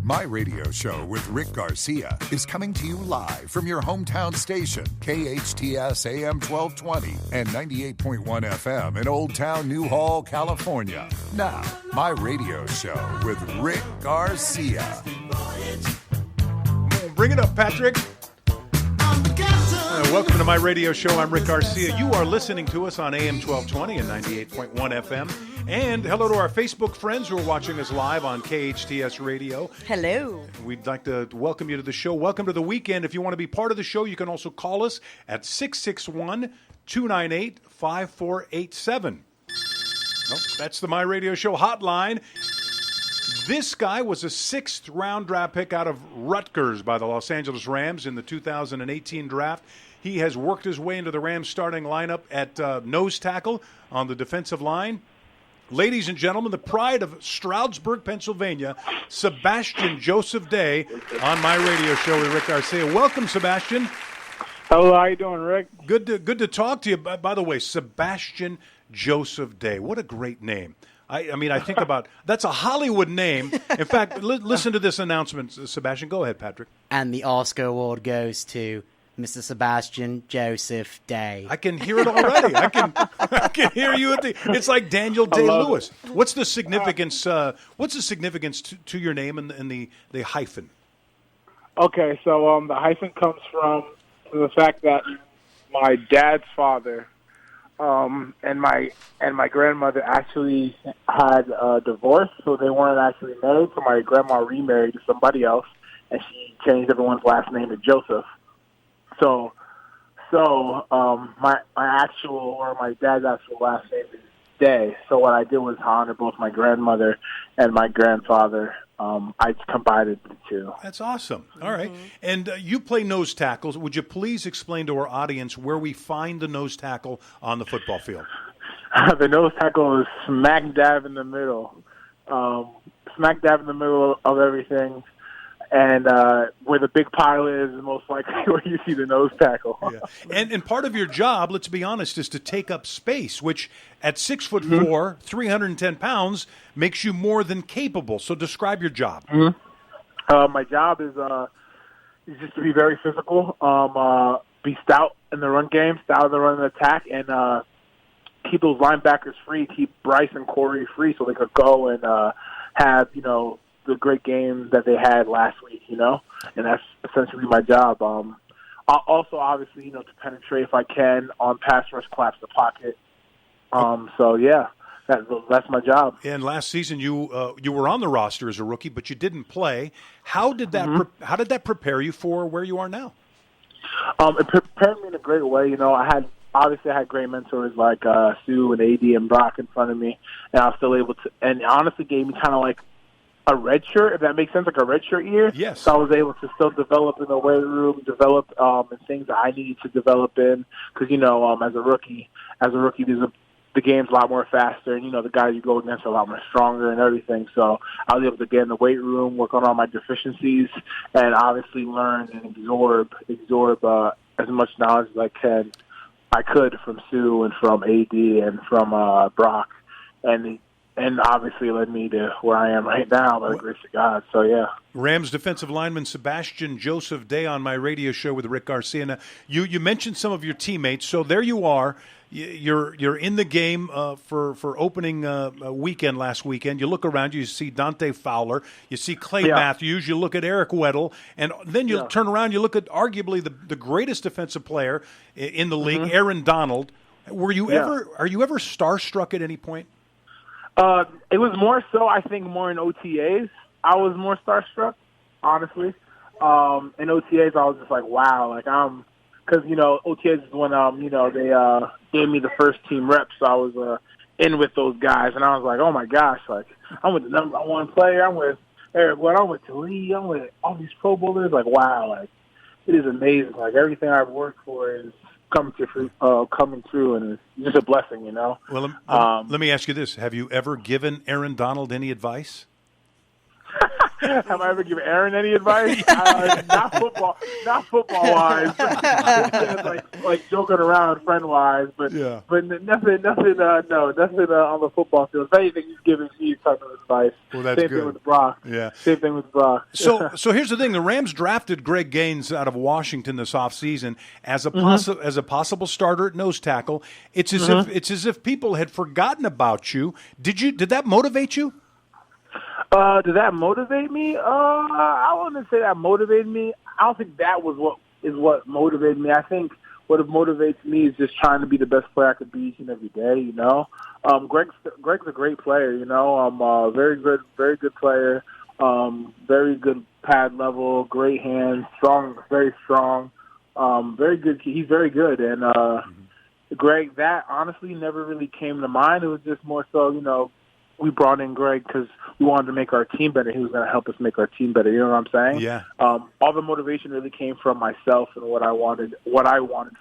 My Radio Show with Rick Garcia is coming to you live from your hometown station, KHTS AM 1220 and 98.1 FM in Old Town Newhall, California. Now, My Radio Show with Rick Garcia. Bring it up, Patrick. Welcome to My Radio Show. I'm Rick Garcia. You are listening to us on AM 1220 and 98.1 FM. And hello to our Facebook friends who are watching us live on KHTS Radio. Hello. We'd like to welcome you to the show. Welcome to the weekend. If you want to be part of the show, you can also call us at 661-298-5487. Nope, that's the My Radio Show hotline. This guy was a sixth-round draft pick out of Rutgers by the Los Angeles Rams in the 2018 draft. He has worked his way into the Rams starting lineup at nose tackle on the defensive line. Ladies and gentlemen, the pride of Stroudsburg, Pennsylvania, Sebastian Joseph Day on My Radio Show with Rick Garcia. Welcome, Sebastian. Hello, how you doing, Rick? Good to talk to you. By the way, Sebastian Joseph Day. What a great name. I mean, I think about that's a Hollywood name. In fact, listen to this announcement, Sebastian. Go ahead, Patrick. And the Oscar award goes to Mr. Sebastian Joseph Day. I can hear it already. I can hear you at the. It's like Daniel Day-Lewis. What's the significance? What's the significance to your name and the hyphen? Okay, so the hyphen comes from the fact that my dad's father and my grandmother actually had a divorce, so they weren't actually married. So my grandma remarried to somebody else, and she changed everyone's last name to Joseph. So my dad's actual last name is Day. So what I did was honor both my grandmother and my grandfather. I combined the two. That's awesome. All right. And you play nose tackles. Would you please explain to our audience where we find the nose tackle on the football field? The nose tackle is smack dab in the middle. Smack dab in the middle of everything. And where the big pile is most likely where you see the nose tackle. Yeah. And part of your job, let's be honest, is to take up space, which at 6'4", 310 pounds, makes you more than capable. So describe your job. My job is just to be very physical, be stout in the run game, stout in the run and attack, and keep those linebackers free, keep Bryce and Corey free so they could go and have, the great game that they had last week, and that's essentially my job. Also, obviously, to penetrate if I can on pass rush, collapse the pocket. So yeah, that's my job. And last season, you were on the roster as a rookie, but you didn't play. How did that how did that prepare you for where you are now? It prepared me in a great way. I had great mentors like Sue and AD and Brock in front of me, and I was still able to. And it honestly gave me kind of like a red shirt, if that makes sense, like a red shirt year. Yes. So I was able to still develop in the weight room, develop in things that I needed to develop in. Because, as a rookie, the game's a lot more faster. And, the guys you go against are a lot more stronger and everything. So I was able to get in the weight room, work on all my deficiencies, and obviously learn and absorb as much knowledge as I could from Sue and from AD and from Brock. And obviously led me to where I am right now by the grace of God. So, yeah. Rams defensive lineman Sebastian Joseph Day on My Radio Show with Rick Garcia. Now, you mentioned some of your teammates. So there you are. You're in the game for opening weekend last weekend. You look around, you see Dante Fowler, you see Clay Matthews, you look at Eric Weddle, and then you turn around, you look at arguably the greatest defensive player in the league, Aaron Donald. Are you ever starstruck at any point? It was more so, I think, more in OTAs. I was more starstruck, honestly. In OTAs, I was just like, wow, because, OTAs is when, they gave me the first team reps, so I was in with those guys, and I was like, oh my gosh, I'm with the number one player, I'm with Eric Wood, I'm with Talib, I'm with all these Pro Bowlers, wow, it is amazing. Everything I've worked for is coming through, and it's just a blessing, Well, let me ask you this: have you ever given Aaron Donald any advice? Have I ever given Aaron any advice? Not football wise. like joking around, friend wise, but nothing. Nothing on the football field. If anything, he's giving me type of advice. Well, that's Same good. thing with Brock. Yeah. Same thing with Brock. So here's the thing: the Rams drafted Greg Gaines out of Washington this offseason as a as a possible starter at nose tackle. It's as if people had forgotten about you. Did that motivate you? Did that motivate me? I wouldn't say that motivated me. I don't think that was what motivated me. I think what motivates me is just trying to be the best player I could be each and every day. You know, Greg's a great player. You know, very good player. Very good pad level, great hands, strong, very strong, very good. He's very good, and Greg, that honestly never really came to mind. It was just more so, you know, we brought in Greg because we wanted to make our team better. He was going to help us make our team better. You know what I'm saying? Yeah. All the motivation really came from myself and what I wanted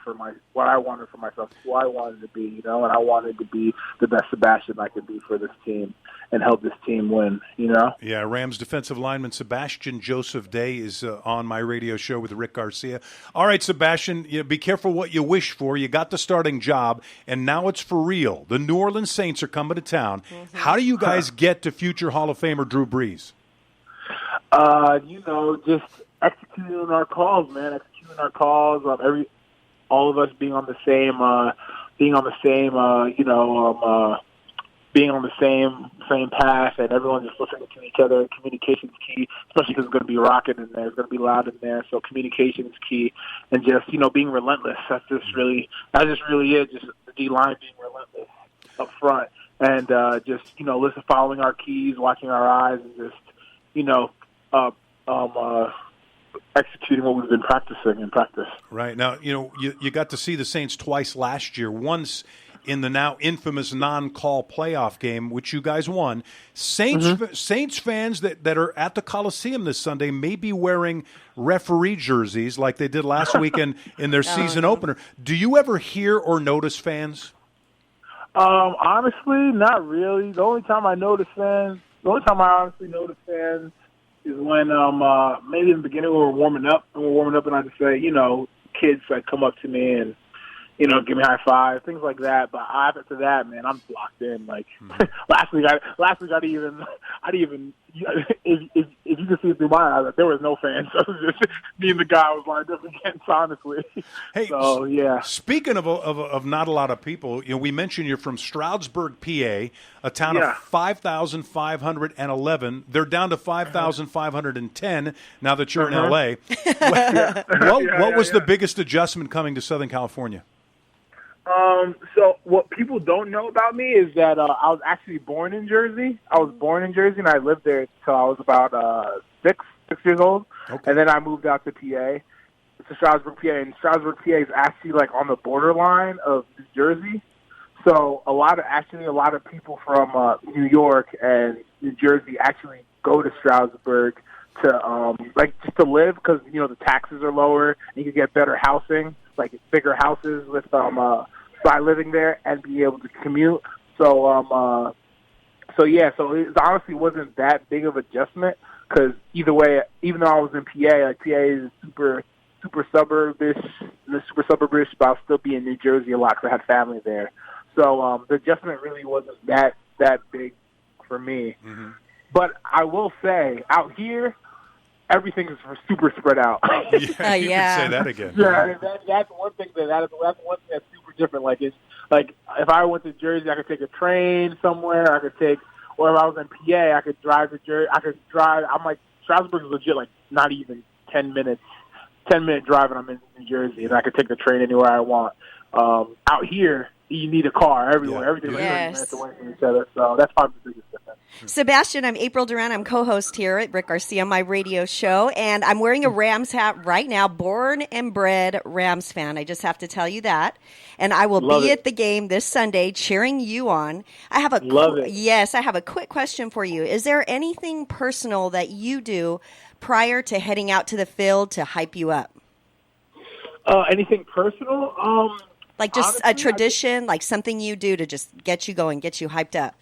for myself, who I wanted to be. You know, and I wanted to be the best Sebastian I could be for this team and help this team win. You know? Yeah. Rams defensive lineman Sebastian Joseph Day is on my radio show with Rick Garcia. All right, Sebastian, be careful what you wish for. You got the starting job, and now it's for real. The New Orleans Saints are coming to town. Mm-hmm. How do you guys get to future Hall of Famer Drew Brees? You know, just executing on our calls, man. Executing our calls. All of us being on the same, being on the same path, and everyone just listening to each other. Communication's key, especially because it's going to be rocking in there. It's going to be loud in there, so communication is key. And just, you know, being relentless. That's just really it. Just the D-line being relentless up front. And just, you know, following our keys, watching our eyes, and just, you know, executing what we've been practicing in practice. Right. Now, you know, you got to see the Saints twice last year. Once in the now infamous non-call playoff game, which you guys won. Saints fans that are at the Coliseum this Sunday may be wearing referee jerseys like they did last weekend in their season opener. Do you ever hear or notice fans? Honestly, not really. The only time I honestly notice fans is when maybe in the beginning when we're warming up, and I just say, you know, kids like come up to me and, you know, give me a high five, things like that. But after that, man, I'm locked in. Like last week, I'd even if you could see through my eyes, there was no fans. So it was just me and the guy I was lined up against, honestly. Hey, so yeah. Speaking of not a lot of people, you know, we mentioned you're from Stroudsburg, PA, a town of 5,511. They're down to 5,510 now that you're in LA. What was the biggest adjustment coming to Southern California? So what people don't know about me is that I was actually born in Jersey. I was born in Jersey, and I lived there until I was about 6 years old. Okay. And then I moved out to PA, to Stroudsburg, PA. And Stroudsburg, PA is actually like on the borderline of New Jersey. So a lot of people from New York and New Jersey actually go to Stroudsburg to just to live because, you know, the taxes are lower and you can get better housing, like bigger houses with by living there and be able to commute. So so it honestly wasn't that big of an adjustment because either way, even though I was in PA, like PA is super suburbish, but I'll still be in New Jersey a lot because I had family there. So the adjustment really wasn't that big for me. Mm-hmm. But I will say, out here, everything is super spread out. You can say that again. Yeah, that's one thing that's super different. Like it's like if I went to Jersey, I could take a train somewhere. Or if I was in PA, I could drive to Jersey. I'm like Stroudsburg is legit like not even 10 minutes. 10-minute drive and I'm in New Jersey, and I could take the train anywhere I want. Out here, you need a car everywhere. Everything's minutes away from each other, so that's probably the biggest difference. Sebastian, I'm April Duran. I'm co-host here at Rick Garcia, my radio show, and I'm wearing a Rams hat right now. Born and bred Rams fan. I just have to tell you that. And I will be at the game this Sunday cheering you on. I have a quick question for you. Is there anything personal that you do prior to heading out to the field to hype you up? Anything personal? Like just honestly, a tradition, like something you do to just get you going, get you hyped up.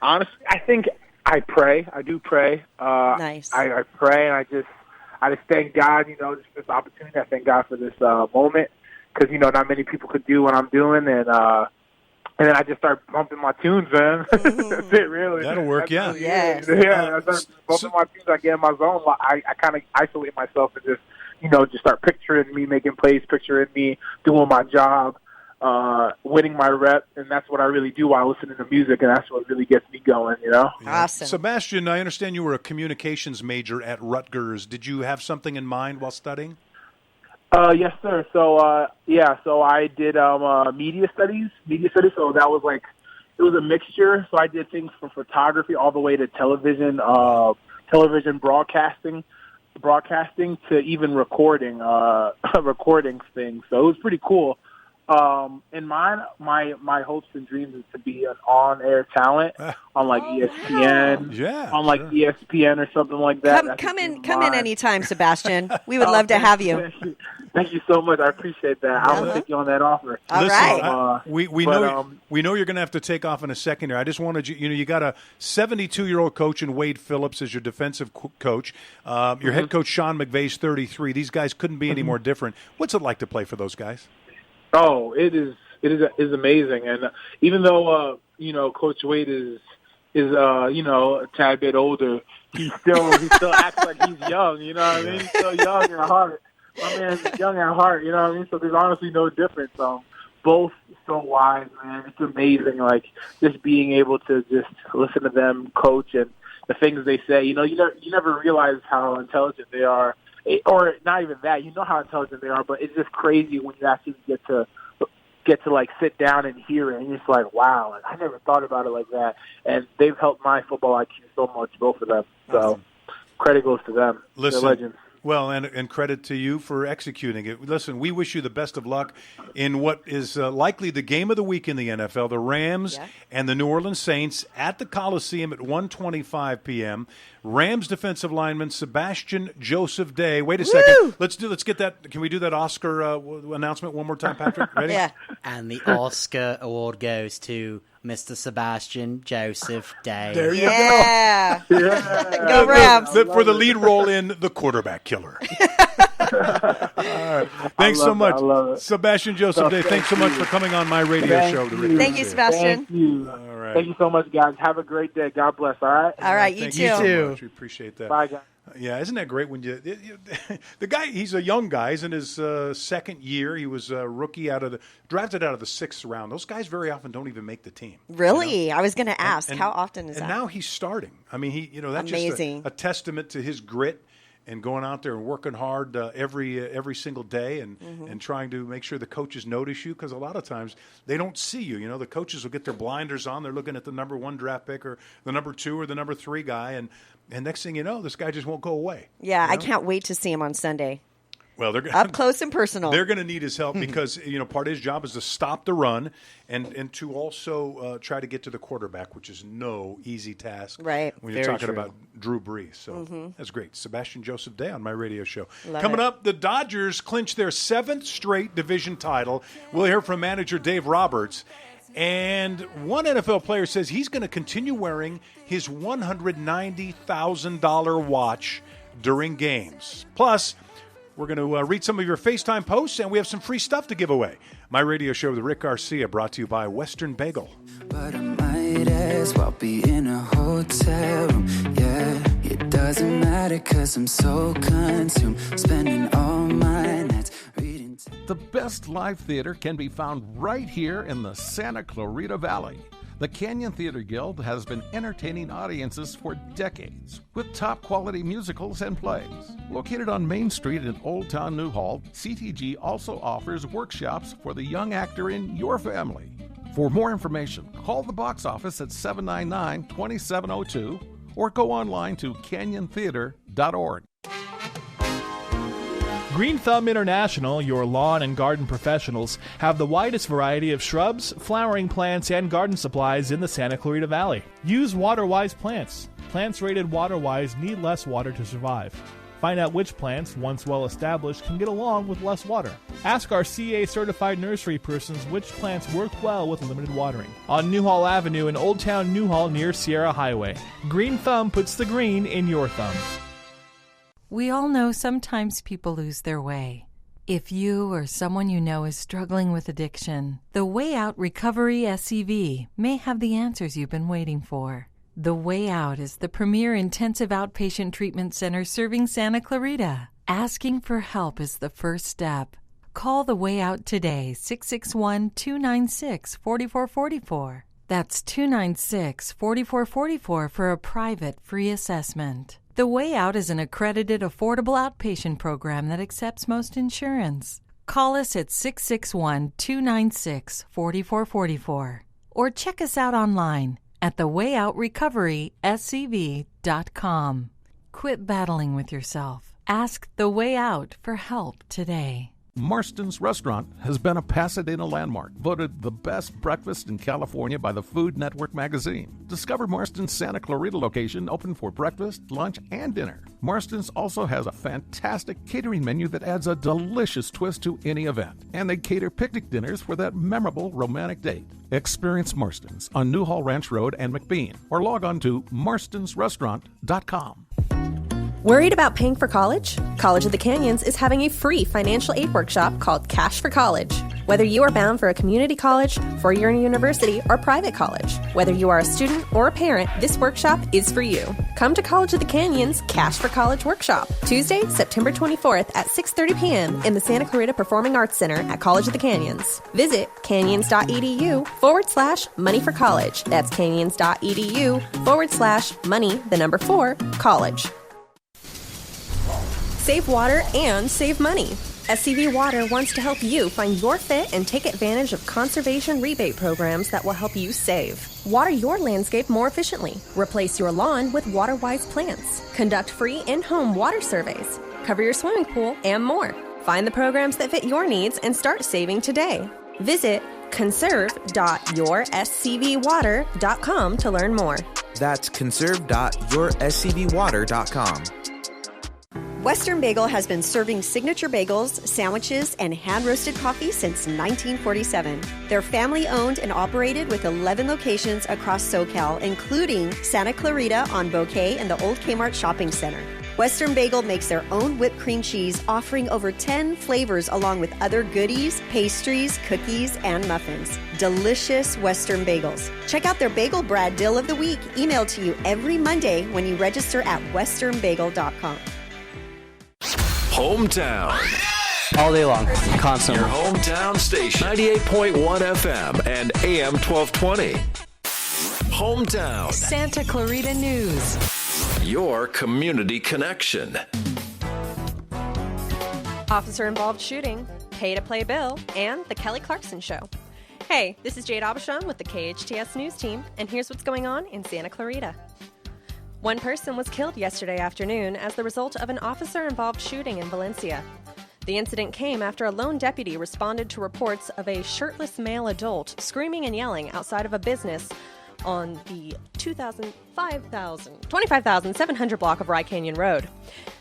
Honestly, I think I pray. I do pray. Nice. I pray, and I just thank God, just for this opportunity. I thank God for this moment because, not many people could do what I'm doing, and then I just start bumping my tunes, man. That's it, really. That'll work, That's yeah. Really I start bumping my tunes. I get in my zone. I kind of isolate myself and just, just start picturing me making plays, picturing me doing my job, winning my rep, and that's what I really do while listening to music, and that's what really gets me going, Yeah. Awesome. Sebastian, I understand you were a communications major at Rutgers. Did you have something in mind while studying? Yes, sir. So I did media studies. So that was it was a mixture. So I did things from photography all the way to television broadcasting to even recording things. So it was pretty cool. And my hopes and dreams is to be an on-air talent on ESPN, ESPN or something like that. Come in anytime, Sebastian. We would love to have you. Thank you so much. I appreciate that. I will take you on that offer. All right. We know you're going to have to take off in a second here. I just wanted you got a 72-year-old coach in Wade Phillips as your defensive coach. Your head coach Sean McVay's 33. These guys couldn't be any more different. What's it like to play for those guys? Oh, it is amazing, and even though Coach Wade is a tad bit older, he still acts like he's young. You know what I mean? He's still young at heart. My man's young at heart. You know what I mean? So there's honestly no difference. Both so wise, man. It's amazing. Just being able to just listen to them coach and the things they say. You never realize how intelligent they are. Or not even that, how intelligent they are, but it's just crazy when you actually get to sit down and hear it, and you're just like, wow, I never thought about it like that. And they've helped my football IQ so much, both of them. So credit goes to them. Listen, they're legends. Well, and credit to you for executing it. Listen, we wish you the best of luck in what is likely the game of the week in the NFL, the Rams and the New Orleans Saints at the Coliseum at 1:25 p.m. Rams defensive lineman Sebastian Joseph Day. Wait a second. Let's get that. Can we do that Oscar announcement one more time, Patrick? Ready? Yeah. And the Oscar award goes to Mr. Sebastian Joseph Day. There you go. Go Rams. For the lead role in The Quarterback Killer. All right. Thanks so much. Sebastian Joseph Day, thanks so much for coming on my radio show. Thank you, Sebastian. Thank you. All right. Thank you so much, guys. Have a great day. God bless, all right? All right, you Thank too. You so much. We appreciate that. Bye, guys. Yeah, isn't that great when the guy, he's a young guy, he's in his second year. He was a rookie drafted out of the 6th round. Those guys very often don't even make the team. Really? I was going to ask, how often is that? And now he's starting. I mean, that's amazing. Just a testament to his grit and going out there and working hard every single day and trying to make sure the coaches notice you, because a lot of times they don't see you. The coaches will get their blinders on. They're looking at the number 1 draft pick or the number 2 or the number 3 guy, and next thing you know, this guy just won't go away. Yeah, I can't wait to see him on Sunday. Well, they're up close and personal. They're going to need his help because part of his job is to stop the run and to also try to get to the quarterback, which is no easy task. Right. When you're talking about Drew Brees, so that's great. Sebastian Joseph Day on my radio show. Coming up, the Dodgers clinch their 7th straight division title. We'll hear from manager Dave Roberts. And one NFL player says he's going to continue wearing his $190,000 watch during games. Plus, we're going to read some of your FaceTime posts, and we have some free stuff to give away. My radio show with Rick Garcia, brought to you by Western Bagel. But I might as well be in a hotel room. Yeah, it doesn't matter because I'm so consumed, spending all my nights reading. The best live theater can be found right here in the Santa Clarita Valley. The Canyon Theater Guild has been entertaining audiences for decades with top-quality musicals and plays. Located on Main Street in Old Town Newhall, CTG also offers workshops for the young actor in your family. For more information, call the box office at 799-2702 or go online to canyontheater.org. Green Thumb International, your lawn and garden professionals, have the widest variety of shrubs, flowering plants, and garden supplies in the Santa Clarita Valley. Use water-wise plants. Plants rated water-wise need less water to survive. Find out which plants, once well established, can get along with less water. Ask our CA-certified nursery persons which plants work well with limited watering. On Newhall Avenue in Old Town Newhall near Sierra Highway. Green Thumb puts the green in your thumb. We all know sometimes people lose their way. If you or someone you know is struggling with addiction, the Way Out Recovery SCV may have the answers you've been waiting for. The Way Out is the premier intensive outpatient treatment center serving Santa Clarita. Asking for help is the first step. Call The Way Out today, 661-296-4444. That's 296-4444 for a private free assessment. The Way Out is an accredited, affordable outpatient program that accepts most insurance. Call us at 661-296-4444 or check us out online at thewayoutrrecoveryscv.com. Quit battling with yourself. Ask The Way Out for help today. Marston's Restaurant has been a Pasadena landmark, voted the best breakfast in California by the Food Network magazine. Discover Marston's Santa Clarita location, open for breakfast, lunch, and dinner. Marston's also has a fantastic catering menu that adds a delicious twist to any event. And they cater picnic dinners for that memorable romantic date. Experience Marston's on Newhall Ranch Road and McBean, or log on to marstonsrestaurant.com. Worried about paying for college? College of the Canyons is having a free financial aid workshop called Cash for College. Whether you are bound for a community college, four-year university, or private college, whether you are a student or a parent, this workshop is for you. Come to College of the Canyons Cash for College Workshop, Tuesday, September 24th at 6:30 p.m. in the Santa Clarita Performing Arts Center at College of the Canyons. Visit canyons.edu/money for college. That's canyons.edu/money4college. Save water and save money. SCV Water wants to help you find your fit and take advantage of conservation rebate programs that will help you save. Water your landscape more efficiently. Replace your lawn with water-wise plants. Conduct free in-home water surveys. Cover your swimming pool and more. Find the programs that fit your needs and start saving today. Visit conserve.yourscvwater.com to learn more. That's conserve.yourscvwater.com. Western Bagel has been serving signature bagels, sandwiches, and hand-roasted coffee since 1947. They're family-owned and operated with 11 locations across SoCal, including Santa Clarita on Bouquet and the Old Kmart Shopping Center. Western Bagel makes their own whipped cream cheese, offering over 10 flavors along with other goodies, pastries, cookies, and muffins. Delicious Western Bagels. Check out their Bagel Bread Deal of the Week, emailed to you every Monday when you register at westernbagel.com. Hometown. All day long, constantly. Your hometown station, 98.1 FM and AM 1220. Hometown. Santa Clarita News. Your community connection. Officer-involved shooting, pay-to-play bill, and the Kelly Clarkson Show. Hey, this is Jade Abishon with the KHTS News Team, and here's what's going on in Santa Clarita. One person was killed yesterday afternoon as the result of an officer-involved shooting in Valencia. The incident came after a lone deputy responded to reports of a shirtless male adult screaming and yelling outside of a business on the 25,700 block of Rye Canyon Road.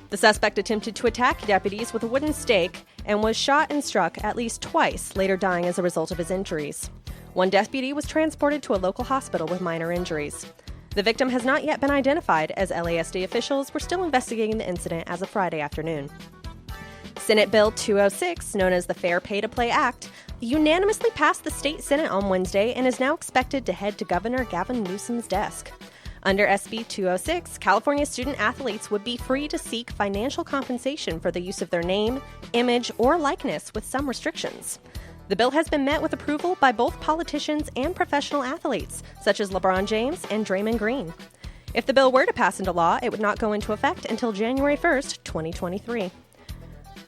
The suspect attempted to attack deputies with a wooden stake and was shot and struck at least twice, later dying as a result of his injuries. One deputy was transported to a local hospital with minor injuries. The victim has not yet been identified, as LASD officials were still investigating the incident as of Friday afternoon. Senate Bill 206, known as the Fair Pay-to-Play Act, unanimously passed the state Senate on Wednesday and is now expected to head to Governor Gavin Newsom's desk. Under SB 206, California student athletes would be free to seek financial compensation for the use of their name, image, or likeness with some restrictions. The bill has been met with approval by both politicians and professional athletes, such as LeBron James and Draymond Green. If the bill were to pass into law, it would not go into effect until January 1st, 2023.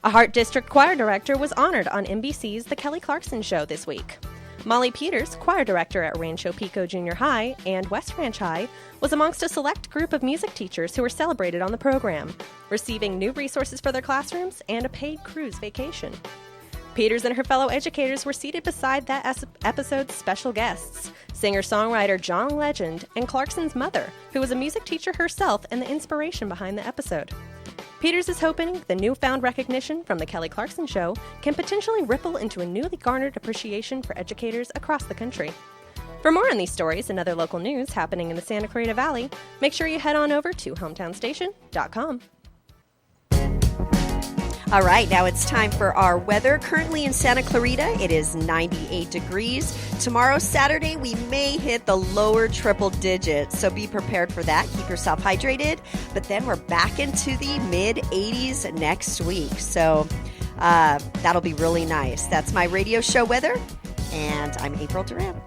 A Hart District choir director was honored on NBC's The Kelly Clarkson Show this week. Molly Peters, choir director at Rancho Pico Junior High and West Ranch High, was amongst a select group of music teachers who were celebrated on the program, receiving new resources for their classrooms and a paid cruise vacation. Peters and her fellow educators were seated beside that episode's special guests, singer-songwriter John Legend and Clarkson's mother, who was a music teacher herself and the inspiration behind the episode. Peters is hoping the newfound recognition from The Kelly Clarkson Show can potentially ripple into a newly garnered appreciation for educators across the country. For more on these stories and other local news happening in the Santa Clarita Valley, make sure you head on over to hometownstation.com. All right, now it's time for our weather. Currently in Santa Clarita, it is 98 degrees. Tomorrow, Saturday, we may hit the lower triple digits, so be prepared for that. Keep yourself hydrated. But then we're back into the mid-80s next week, so that'll be really nice. That's my radio show weather, and I'm April Duran.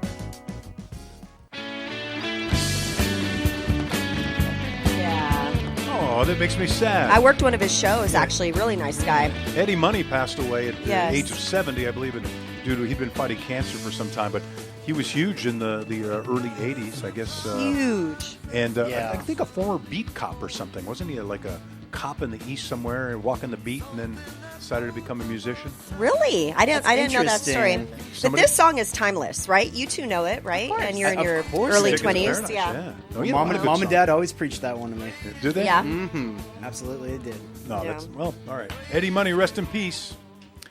Oh, that makes me sad. I worked one of his shows, actually. Really nice guy. Eddie Money passed away at the age of 70, I believe, and he'd been fighting cancer for some time, but he was huge in the early 80s, I guess. Huge. And I think a former beat cop or something. Wasn't he like a cop in the East somewhere and walking the beat and then decided to become a musician? Really? I didn't know that story. But this song is timeless, right? You two know it, right? And you're in your early 20s. Yeah. Mom and Dad always preached that one to me. Did they? Yeah. Mm-hmm. Absolutely, they did. No, all right. Eddie Money, rest in peace.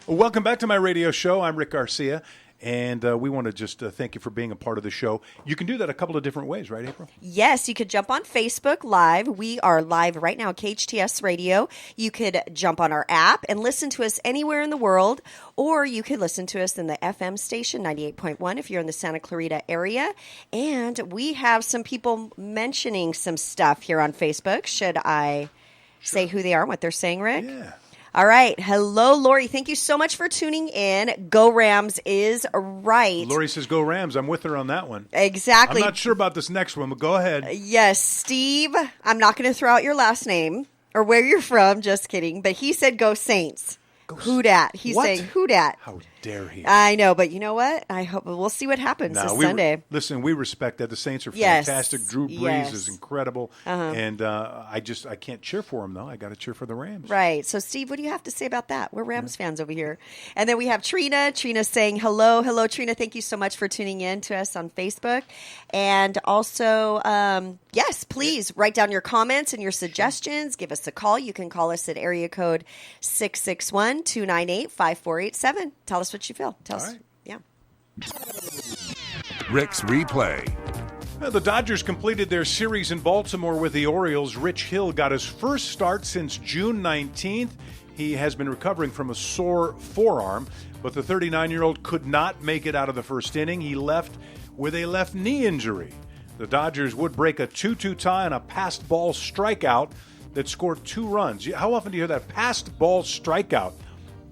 Well, welcome back to my radio show. I'm Rick Garcia. And we want to just thank you for being a part of the show. You can do that a couple of different ways, right, April? Yes, you could jump on Facebook Live. We are live right now at KHTS Radio. You could jump on our app and listen to us anywhere in the world, or you could listen to us in the FM station, 98.1, if you're in the Santa Clarita area. And we have some people mentioning some stuff here on Facebook. Should I say who they are and what they're saying, Rick? Yeah. All right. Hello, Lori. Thank you so much for tuning in. Go Rams is right. Lori says go Rams. I'm with her on that one. Exactly. I'm not sure about this next one, but go ahead. Yes, Steve. I'm not going to throw out your last name or where you're from. Just kidding. But he said go Saints. Who dat? He's saying who dat? How dare he? I know, but you know what? I hope we'll see what happens this Sunday. Listen, we respect that. The Saints are fantastic. Yes. Drew Brees Yes. is incredible, and I can't cheer for him though. I got to cheer for the Rams. Right. So, Steve, what do you have to say about that? We're Rams fans over here. And then we have Trina. Trina saying hello. Hello, Trina. Thank you so much for tuning in to us on Facebook. And also, yes, please write down your comments and your suggestions. Give us a call. You can call us at area code 661-298-5487. Tell us what you feel. Tell us. Right. Yeah. Rick's Replay. Well, the Dodgers completed their series in Baltimore with the Orioles. Rich Hill got his first start since June 19th. He has been recovering from a sore forearm, but the 39-year-old could not make it out of the first inning. He left with a left knee injury. The Dodgers would break a 2-2 tie on a passed ball strikeout that scored 2 runs. How often do you hear that? Passed ball strikeout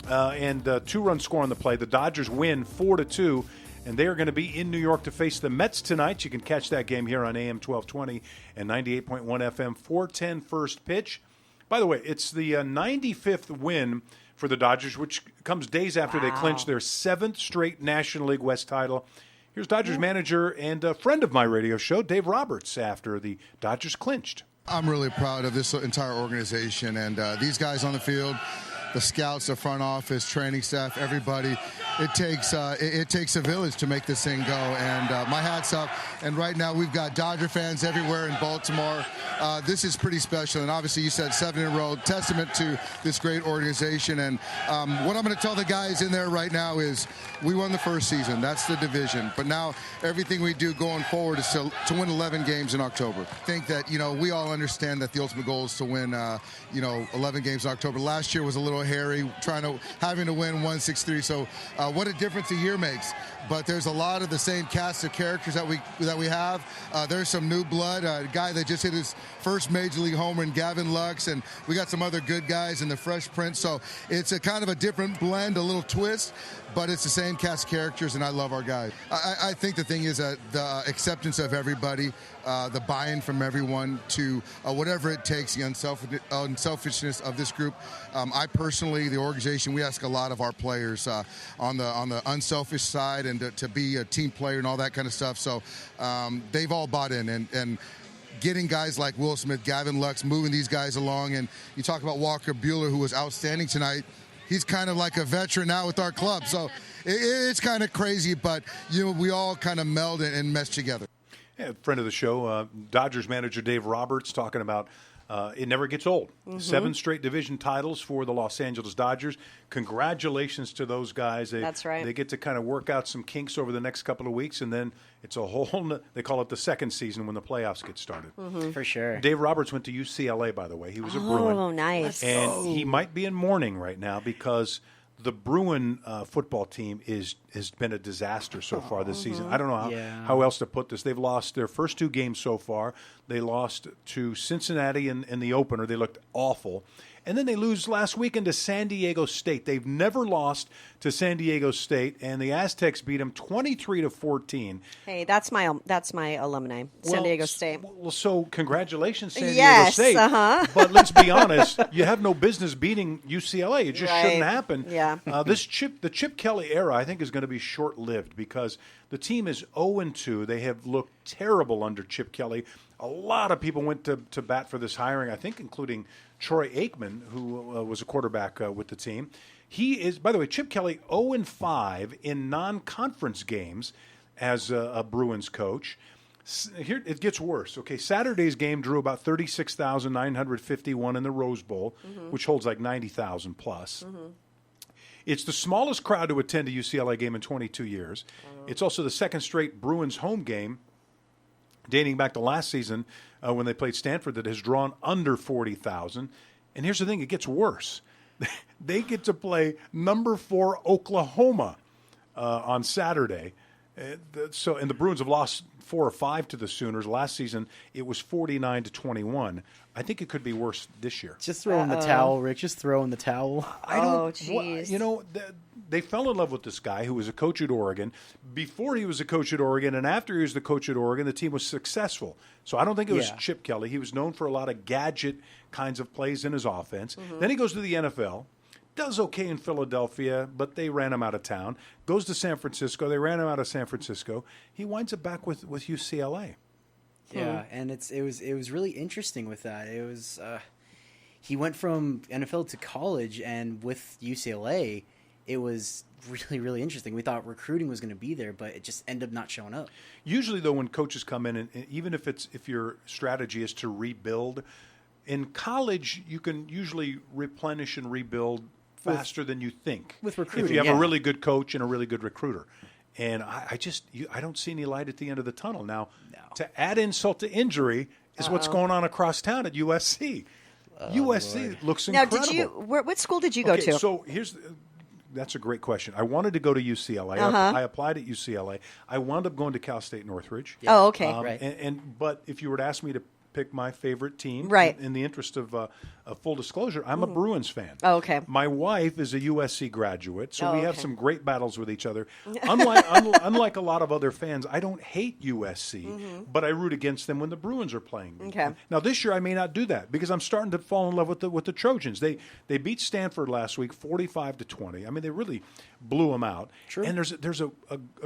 and 2-run score on the play. The Dodgers win 4-2. And they are going to be in New York to face the Mets tonight. You can catch that game here on AM 1220 and 98.1 FM, 4:10 first pitch. By the way, it's the 95th win for the Dodgers, which comes days after they clinch their 7th straight National League West title. Here's Dodgers manager and a friend of my radio show, Dave Roberts, after the Dodgers clinched. I'm really proud of this entire organization and these guys on the field. The scouts, the front office, training staff, everybody. It takes a village to make this thing go, and my hat's up. And right now we've got Dodger fans everywhere in Baltimore. This is pretty special, and obviously you said 7 in a row, testament to this great organization. And what I'm going to tell the guys in there right now is we won the first season. That's the division. But now everything we do going forward is to win 11 games in October. I think that, we all understand that the ultimate goal is to win, 11 games in October. Last year was a little hairy, having to win 163. So what a difference a year makes. But there's a lot of the same cast of characters that we have. There's some new blood. A guy that just hit his first major league homer in Gavin Lux, and we got some other good guys in the Fresh Prince. So it's a kind of a different blend, a little twist, but it's the same cast of characters, and I love our guys. I think the thing is the acceptance of everybody, the buy-in from everyone to whatever it takes, the unselfishness of this group. I personally, the organization, we ask a lot of our players on the unselfish side and to be a team player and all that kind of stuff. So they've all bought in, and getting guys like Will Smith, Gavin Lux, moving these guys along. And you talk about Walker Buehler, who was outstanding tonight. He's kind of like a veteran now with our club. So it's kind of crazy, but we all kind of meld and mesh together. Yeah, friend of the show, Dodgers manager Dave Roberts, talking about It never gets old. 7 straight division titles for the Los Angeles Dodgers. Congratulations to those guys. That's right. They get to kind of work out some kinks over the next couple of weeks, and then it's a whole they call it the second season when the playoffs get started. For sure. Dave Roberts went to UCLA, by the way. He was a Bruin. Oh, nice. And he might be in mourning right now because the Bruin football team has been a disaster so far this season. I don't know how else to put this. They've lost their first 2 games so far. They lost to Cincinnati in the opener. They looked awful. And then they lose last weekend to San Diego State. They've never lost to San Diego State, and the Aztecs beat them 23-14. Hey, that's my alumni, San Diego State. Well, so congratulations, San Diego Yes, State. But let's be honest, you have no business beating UCLA. It just shouldn't happen. Yeah. The Chip Kelly era, I think, is going to be short-lived because the team is 0-2. They have looked terrible under Chip Kelly. A lot of people went to bat for this hiring, I think, including Troy Aikman, who was a quarterback with the team. He is, by the way, Chip Kelly 0-5 in non-conference games as a Bruins coach. Here it gets worse. Okay, Saturday's game drew about 36,951 in the Rose Bowl, which holds like 90,000 plus. It's the smallest crowd to attend a UCLA game in 22 years. It's also the second straight Bruins home game dating back to last season when they played Stanford that has drawn under 40,000. And here's the thing, it gets worse. They get to play number 4 Oklahoma on Saturday. And the Bruins have lost 4 or 5 to the Sooners. Last season, it was 49-21. I think it could be worse this year. Just throw in the towel, Rick. Just throw in the towel. Jeez. They fell in love with this guy who was a coach at Oregon. Before he was a coach at Oregon and after he was the coach at Oregon, the team was successful. So I don't think it was Chip Kelly. He was known for a lot of gadget kinds of plays in his offense. Then he goes to the NFL. Does okay in Philadelphia, but they ran him out of town. Goes to San Francisco. They ran him out of San Francisco. He winds up back with UCLA. Yeah, and it was really interesting with that. It was he went from NFL to college, and with UCLA, it was really, really interesting. We thought recruiting was going to be there, but it just ended up not showing up. Usually, though, when coaches come in, and even if your strategy is to rebuild, in college you can usually replenish and rebuild faster than you think. With recruiting, if you have a really good coach and a really good recruiter. And I don't see any light at the end of the tunnel. Now, to add insult to injury is what's going on across town at USC. USC looks incredible. Now, what school did you go to? So that's a great question. I wanted to go to UCLA. I applied at UCLA. I wound up going to Cal State Northridge. Yeah. Oh, okay. Right. But if you were to ask me to pick my favorite team, right, in the interest of full disclosure, I'm a Bruins fan. Oh, okay. My wife is a USC graduate, so we have some great battles with each other. Unlike a lot of other fans, I don't hate USC, but I root against them when the Bruins are playing. Okay. Now this year I may not do that because I'm starting to fall in love with the Trojans. They beat Stanford last week 45-20. I mean, they really blew them out. True. And there's a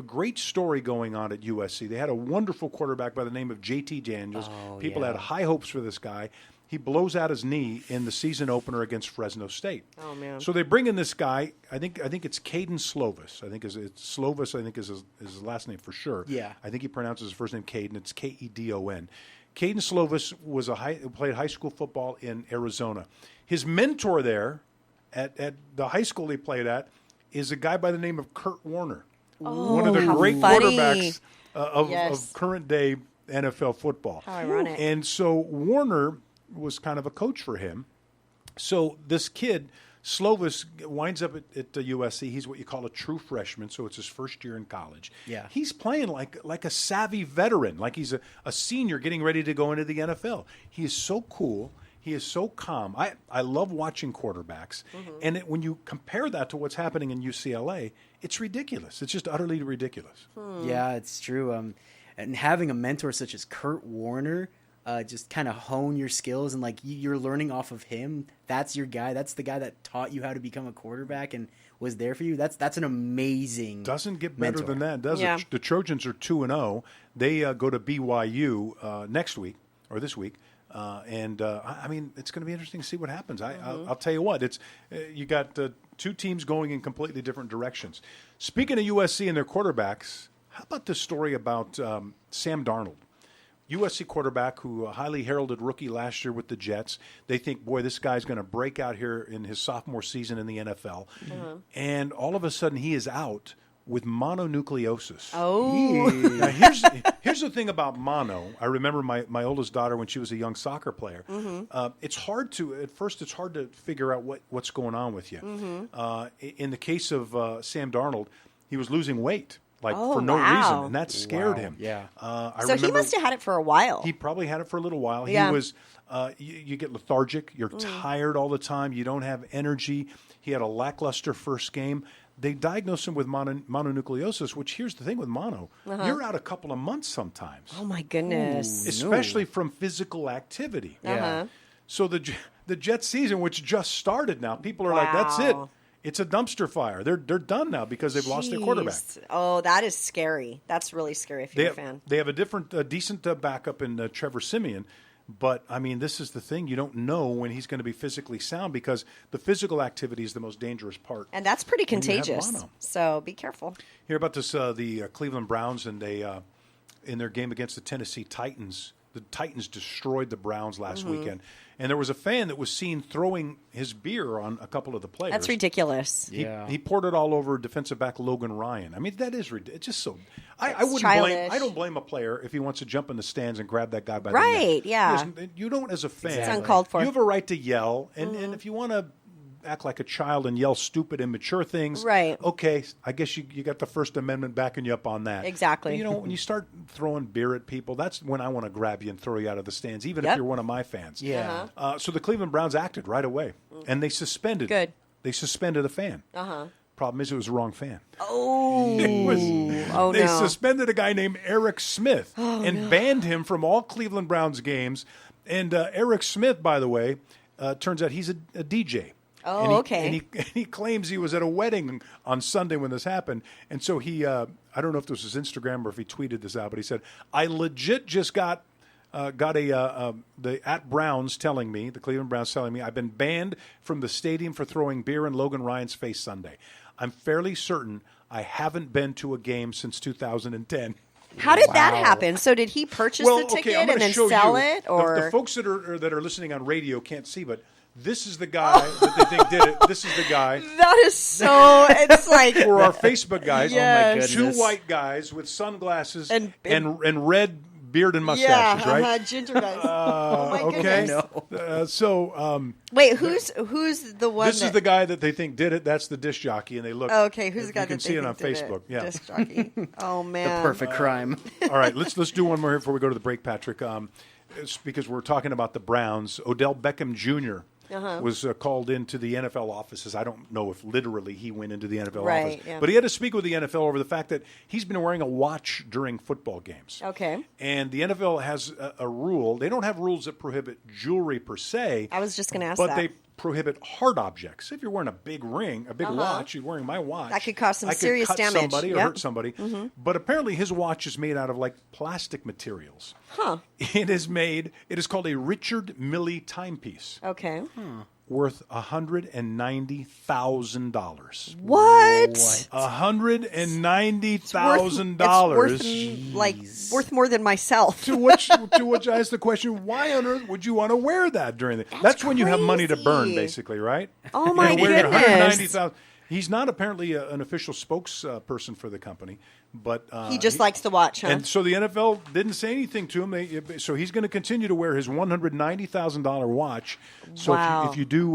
great story going on at USC. They had a wonderful quarterback by the name of J.T. Daniels. People had high hopes for this guy. He blows out his knee in the season opener against Fresno State. Oh man! So they bring in this guy. I think it's Caden Slovis. I think it's Slovis. I think is his last name for sure. Yeah. I think he pronounces his first name Caden. It's Kedon. Caden Slovis played high school football in Arizona. His mentor there at the high school he played at is a guy by the name of Kurt Warner, one of the great quarterbacks of current day NFL football. How ironic. And so Warner was kind of a coach for him. So this kid, Slovis, winds up at USC. He's what you call a true freshman, so it's his first year in college. Yeah. He's playing like a savvy veteran, like he's a senior getting ready to go into the NFL. He is so cool. He is so calm. I love watching quarterbacks. And when you compare that to what's happening in UCLA, it's ridiculous. It's just utterly ridiculous. Yeah, it's true. And having a mentor such as Kurt Warner, just kind of hone your skills and like you're learning off of him. That's your guy. That's the guy that taught you how to become a quarterback and was there for you. That's an amazing. Doesn't get better mentor. than that, does Yeah. it? The Trojans are 2-0. They go to BYU next week or this week. I mean, it's going to be interesting to see what happens. I'll tell you what, it's you got two teams going in completely different directions. Speaking of USC and their quarterbacks, how about this story about Sam Darnold? USC quarterback who highly heralded rookie last year with the Jets. They think, boy, this guy's going to break out here in his sophomore season in the NFL. And all of a sudden he is out with mononucleosis. Oh. Now, here's the thing about mono. I remember my oldest daughter when she was a young soccer player. It's hard to figure out what's going on with you. In the case of Sam Darnold, he was losing weight. For no reason, and that scared him. Yeah. So he must have had it for a while. He probably had it for a little while. Yeah. He was. You get lethargic. You're tired all the time. You don't have energy. He had a lackluster first game. They diagnosed him with mononucleosis, which here's the thing with mono. You're out a couple of months sometimes. Oh, my goodness. Especially from physical activity. So the Jets season, which just started now, people are like, that's it. It's a dumpster fire. They're done now because they've lost their quarterback. Oh, that is scary. That's really scary if you're a fan. They have a decent backup in Trevor Siemian. But, I mean, this is the thing. You don't know when he's going to be physically sound because the physical activity is the most dangerous part. And that's pretty contagious. So be careful. Hear about this, the Cleveland Browns, and they in their game against the Tennessee Titans. The Titans destroyed the Browns last weekend. And there was a fan that was seen throwing his beer on a couple of the players. That's ridiculous. He poured it all over defensive back Logan Ryan. I mean, that is ridiculous. It's just so. I wouldn't blame. I don't blame a player if he wants to jump in the stands and grab that guy by the neck. Right? Yeah. Listen, you don't, as a fan. It's uncalled for. You have a right to yell, and if you want to act like a child and yell stupid, immature things, right? Okay, I guess you got the First Amendment backing you up on that. Exactly. But, when you start throwing beer at people, that's when I want to grab you and throw you out of the stands, even if you're one of my fans. Yeah. So the Cleveland Browns acted right away, and they suspended. Good. They suspended a fan. Problem is, it was the wrong fan. Oh. They suspended a guy named Eric Smith and banned him from all Cleveland Browns games. And Eric Smith, by the way, turns out he's a DJ. Oh, okay. And he claims he was at a wedding on Sunday when this happened. And so he, I don't know if this was Instagram or if he tweeted this out, but he said, I legit just got the at Browns telling me, the Cleveland Browns telling me, I've been banned from the stadium for throwing beer in Logan Ryan's face Sunday. I'm fairly certain I haven't been to a game since 2010. How did that happen? So did he purchase the ticket and then sell it? Or the folks that are listening on radio can't see, but this is the guy that they think did it. This is the guy. That is so. It's like for our Facebook guys. Yes. Oh my goodness. 2 white guys with sunglasses and red beard and mustaches, right? Ginger guys. Oh my goodness. Okay. Wait, who's the one? This is the guy that they think did it. That's the disc jockey, and they look. Okay, who's the guy you can that see they it on think Facebook? Did it? Yeah, disc jockey. Oh man, the perfect crime. All right, let's do one more here before we go to the break, Patrick. It's because we're talking about the Browns. Odell Beckham Jr. Was called into the NFL offices. I don't know if literally he went into the NFL office, but he had to speak with the NFL over the fact that he's been wearing a watch during football games. Okay. And the NFL has a rule. They don't have rules that prohibit jewelry per se. I was just going to ask but that. But they prohibit hard objects. If you're wearing a big ring, a big watch, you're wearing my watch. That could cause some serious damage. damage. Somebody or hurt somebody. But apparently his watch is made out of like plastic materials. Huh. It is called a Richard Mille timepiece. Okay. Worth $190,000. What? $190,000. Worth more than myself. to which I asked the question: why on earth would you want to wear that during the? That's when you have money to burn, basically, right? Oh my goodness! $190,000. He's not apparently an official spokesperson for the company, but he just likes the watch, huh? And so the NFL didn't say anything to him. So he's going to continue to wear his $190,000 watch. So if you do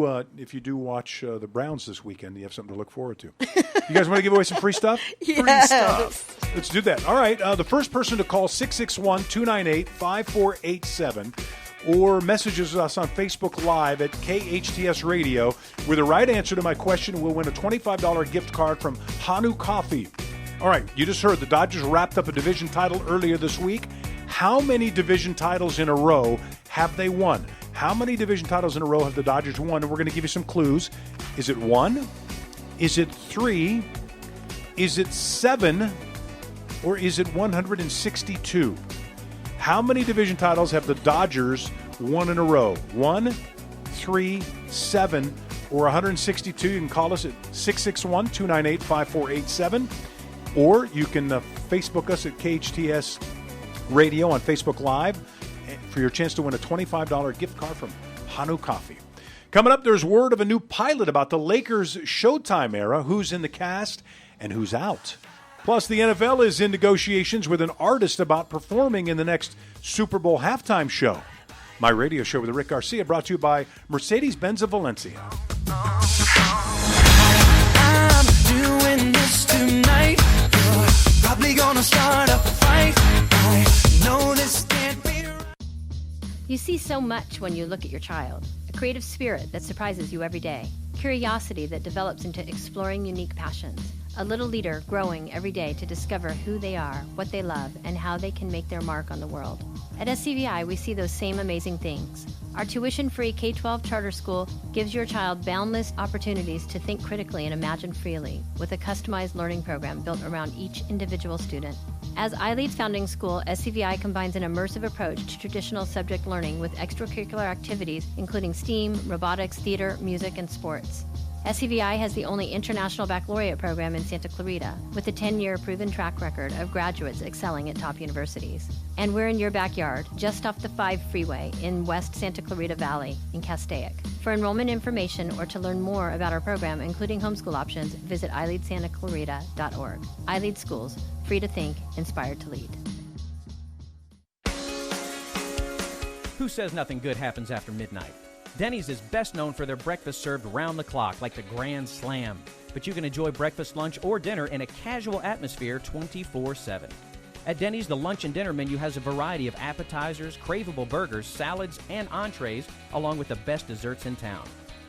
watch the Browns this weekend, you have something to look forward to. You guys want to give away some free stuff? Yes. Free stuff. Let's do that. All right. The first person to call 661-298-5487. Or messages us on Facebook Live at KHTS Radio with the right answer to my question will win a $25 gift card from Hanu Coffee. All right, you just heard the Dodgers wrapped up a division title earlier this week. How many division titles in a row have they won? How many division titles in a row have the Dodgers won? And we're going to give you some clues. Is it 1? Is it 3? Is it 7? Or is it 162? How many division titles have the Dodgers won in a row? 1, 3, 7, or 162? You can call us at 661-298-5487. Or you can Facebook us at KHTS Radio on Facebook Live for your chance to win a $25 gift card from Hanu Coffee. Coming up, there's word of a new pilot about the Lakers' Showtime era, who's in the cast and who's out. Plus, the NFL is in negotiations with an artist about performing in the next Super Bowl halftime show. My Radio Show with Rick Garcia, brought to you by Mercedes-Benz of Valencia. I'm doing this tonight. You're probably gonna start a fight. I know this can't be right. You see so much when you look at your child. A creative spirit that surprises you every day. Curiosity that develops into exploring unique passions. A little leader growing every day to discover who they are, what they love, and how they can make their mark on the world. At SCVI, we see those same amazing things. Our tuition-free K-12 charter school gives your child boundless opportunities to think critically and imagine freely, with a customized learning program built around each individual student. As iLead's founding school, SCVI combines an immersive approach to traditional subject learning with extracurricular activities, including STEAM, robotics, theater, music, and sports. SCVI has the only international baccalaureate program in Santa Clarita, with a 10-year proven track record of graduates excelling at top universities. And we're in your backyard, just off the 5 freeway in West Santa Clarita Valley in Castaic. For enrollment information or to learn more about our program, including homeschool options, visit iLeadSantaClarita.org. iLead Schools, free to think, inspired to lead. Who says nothing good happens after midnight? Denny's is best known for their breakfast served round the clock, like the Grand Slam. But you can enjoy breakfast, lunch, or dinner in a casual atmosphere 24/7. At Denny's, the lunch and dinner menu has a variety of appetizers, craveable burgers, salads, and entrees, along with the best desserts in town.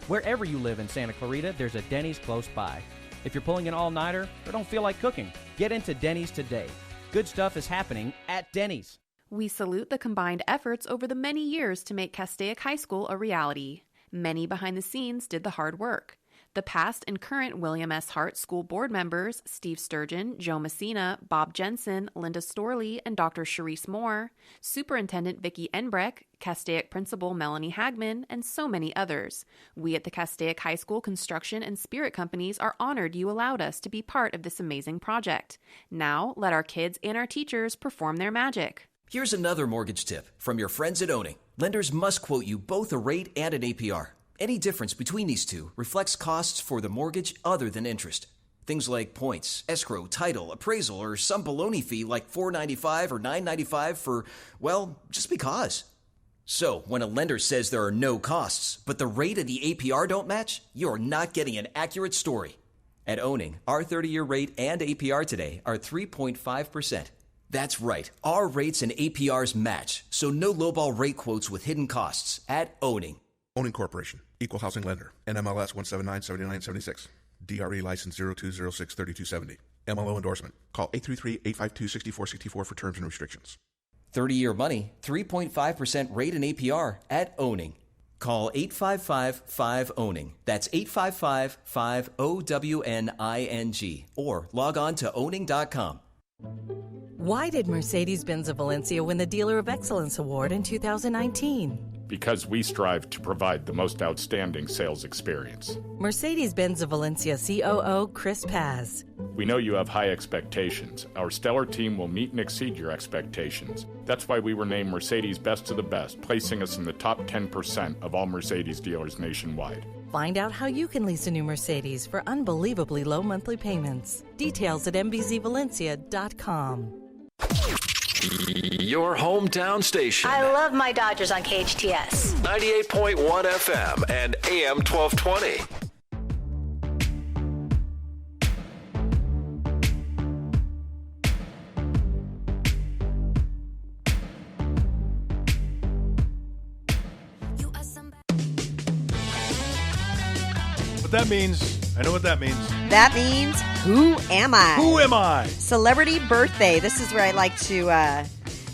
Wherever you live in Santa Clarita, there's a Denny's close by. If you're pulling an all-nighter or don't feel like cooking, get into Denny's today. Good stuff is happening at Denny's. We salute the combined efforts over the many years to make Castaic High School a reality. Many behind the scenes did the hard work. The past and current William S. Hart School Board members, Steve Sturgeon, Joe Messina, Bob Jensen, Linda Storley, and Dr. Sharice Moore, Superintendent Vicki Enbreck, Castaic Principal Melanie Hagman, and so many others. We at the Castaic High School Construction and Spirit Companies are honored you allowed us to be part of this amazing project. Now, let our kids and our teachers perform their magic. Here's another mortgage tip from your friends at Owning. Lenders must quote you both a rate and an APR. Any difference between these two reflects costs for the mortgage other than interest. Things like points, escrow, title, appraisal, or some baloney fee like $4.95 or $9.95 for, well, just because. So, when a lender says there are no costs, but the rate and the APR don't match, you're not getting an accurate story. At Owning, our 30-year rate and APR today are 3.5%. That's right, our rates and APRs match, so no lowball rate quotes with hidden costs at Owning. Owning Corporation, Equal Housing Lender, NMLS 1797976, DRE License 02063270, MLO endorsement. Call 833-852-6464 for terms and restrictions. 30-year money, 3.5% rate and APR at Owning. Call 855-5-OWNING. That's 855-5-OWNING. Or log on to owning.com. Why did Mercedes-Benz of Valencia win the Dealer of Excellence Award in 2019? Because we strive to provide the most outstanding sales experience. Mercedes-Benz of Valencia COO Chris Paz. We know you have high expectations. Our stellar team will meet and exceed your expectations. That's why we were named Mercedes Best of the Best, placing us in the top 10% of all Mercedes dealers nationwide. Find out how you can lease a new Mercedes for unbelievably low monthly payments. Details at mbzvalencia.com. Your hometown station. I love my Dodgers on KHTS. 98.1 FM and AM 1220. What that means, I know what that means. That means, who am I? Who am I? Celebrity birthday. This is where I like to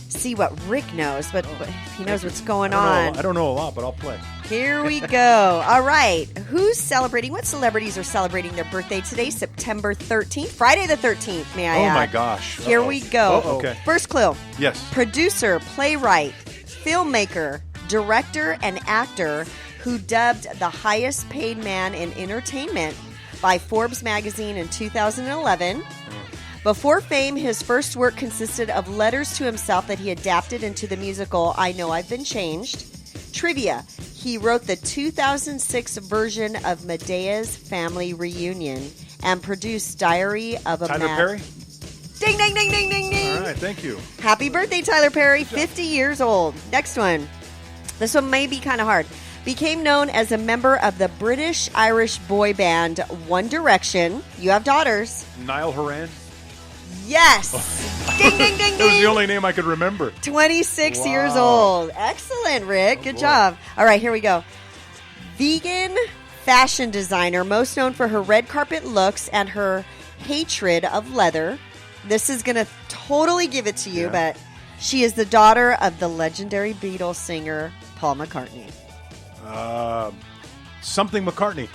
see what Rick knows, but if he knows what's going on. I don't know a lot, but I'll play. Here we go. All right. Who's celebrating? What celebrities are celebrating their birthday today? September 13th. Friday the 13th, may I add. Oh, my gosh. Here we go. Okay. First clue. Yes. Producer, playwright, filmmaker, director, and actor who dubbed the highest paid man in entertainment by Forbes magazine in 2011. Before fame, his first work consisted of letters to himself that he adapted into the musical I Know I've Been Changed. Trivia: he wrote the 2006 version of Medea's Family Reunion and produced Diary of a Tyler Perry? Ding, ding, ding, ding, ding, ding. All right, thank you. Happy birthday, Tyler Perry, 50 years old. Next one. This one may be kind of hard. Became known as a member of the British-Irish boy band One Direction. You have daughters. Niall Horan? Yes. Ding, ding, ding, That was ding. the only name I could remember. 26 years Wow. old. Excellent, Rick. Good job. All right, here we go. Vegan fashion designer, most known for her red carpet looks and her hatred of leather. This is going to totally give it to you, but she is the daughter of the legendary Beatles singer Paul McCartney. Something McCartney.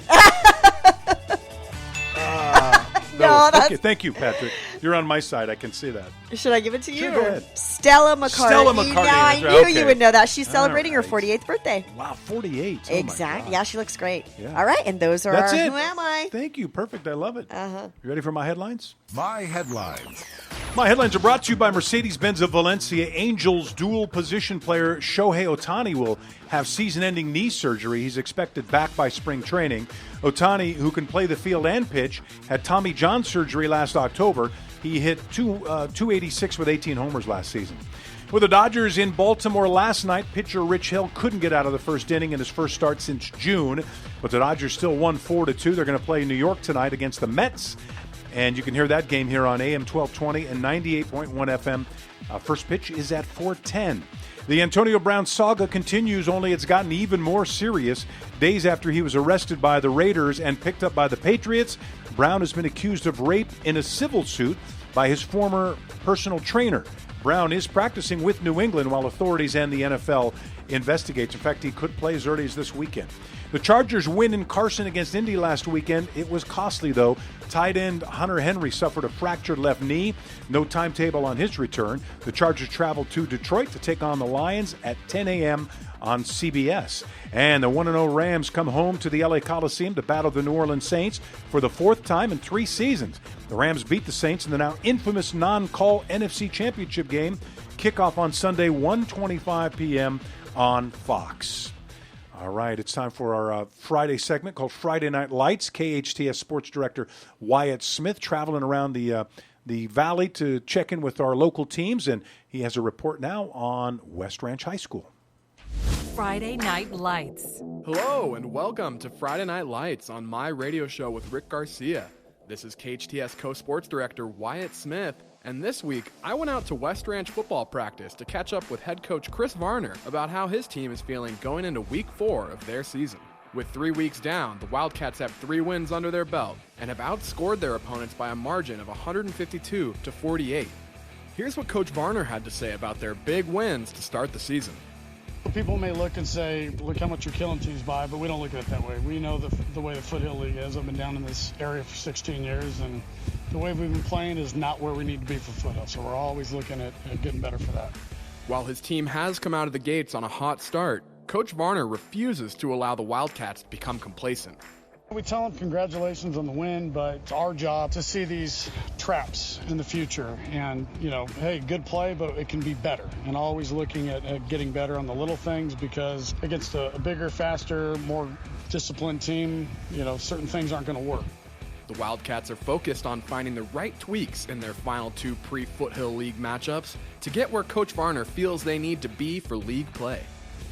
No, that's... Okay, thank you, Patrick. You're on my side. I can see that. Should I give it to you? Sure, go ahead. Stella McCartney. Stella McCartney. Now, I That's knew right. Okay. you would know that. She's celebrating All her 48th birthday. Wow, 48. Oh, Exactly. Yeah, she looks great. Yeah. All right, and those are That's our it. Who Am I? Thank you. Perfect. I love it. Uh-huh. You ready for my headlines? My headlines. My headlines are brought to you by Mercedes-Benz of Valencia. Angels dual position player Shohei Ohtani will have season-ending knee surgery. He's expected back by spring training. Ohtani, who can play the field and pitch, had Tommy John surgery last October. He hit 286 with 18 homers last season. With the Dodgers in Baltimore last night, pitcher Rich Hill couldn't get out of the first inning in his first start since June, but the Dodgers still won 4-2. They're going to play New York tonight against the Mets. And you can hear that game here on AM 1220 and 98.1 FM. First pitch is at 4:10. The Antonio Brown saga continues, only it's gotten even more serious. Days after he was arrested by the Raiders and picked up by the Patriots, Brown has been accused of rape in a civil suit by his former personal trainer. Brown is practicing with New England while authorities and the NFL investigates. In fact, he could play as early as this weekend. The Chargers win in Carson against Indy last weekend. It was costly, though. Tight end Hunter Henry suffered a fractured left knee. No timetable on his return. The Chargers travel to Detroit to take on the Lions at 10 a.m. on CBS. And the 1-0 Rams come home to the LA Coliseum to battle the New Orleans Saints for the fourth time in 3 seasons. The Rams beat the Saints in the now infamous non-call NFC Championship game. Kickoff on Sunday, 1:25 p.m. on Fox. All right, it's time for our Friday segment called Friday Night Lights. KHTS Sports Director Wyatt Smith traveling around the Valley to check in with our local teams, and he has a report now on West Ranch High School. Friday Night Lights. Hello, and welcome to Friday Night Lights on my radio show with Rick Garcia. This is KHTS Co-Sports Director Wyatt Smith. And this week, I went out to West Ranch football practice to catch up with head coach Chris Varner about how his team is feeling going into week 4 of their season. With 3 weeks down, the Wildcats have 3 wins under their belt and have outscored their opponents by a margin of 152-48. Here's what Coach Varner had to say about their big wins to start the season. People may look and say, look how much you're killing teams by, but we don't look at it that way. We know the way the Foothill League is. I've been down in this area for 16 years, and the way we've been playing is not where we need to be for Foothill, so we're always looking at getting better for that. While his team has come out of the gates on a hot start, Coach Varner refuses to allow the Wildcats to become complacent. We tell them congratulations on the win, but it's our job to see these traps in the future. And, hey, good play, but it can be better. And always looking at getting better on the little things, because against a bigger, faster, more disciplined team, certain things aren't going to work. The Wildcats are focused on finding the right tweaks in their final 2 pre-Foothill League matchups to get where Coach Varner feels they need to be for league play.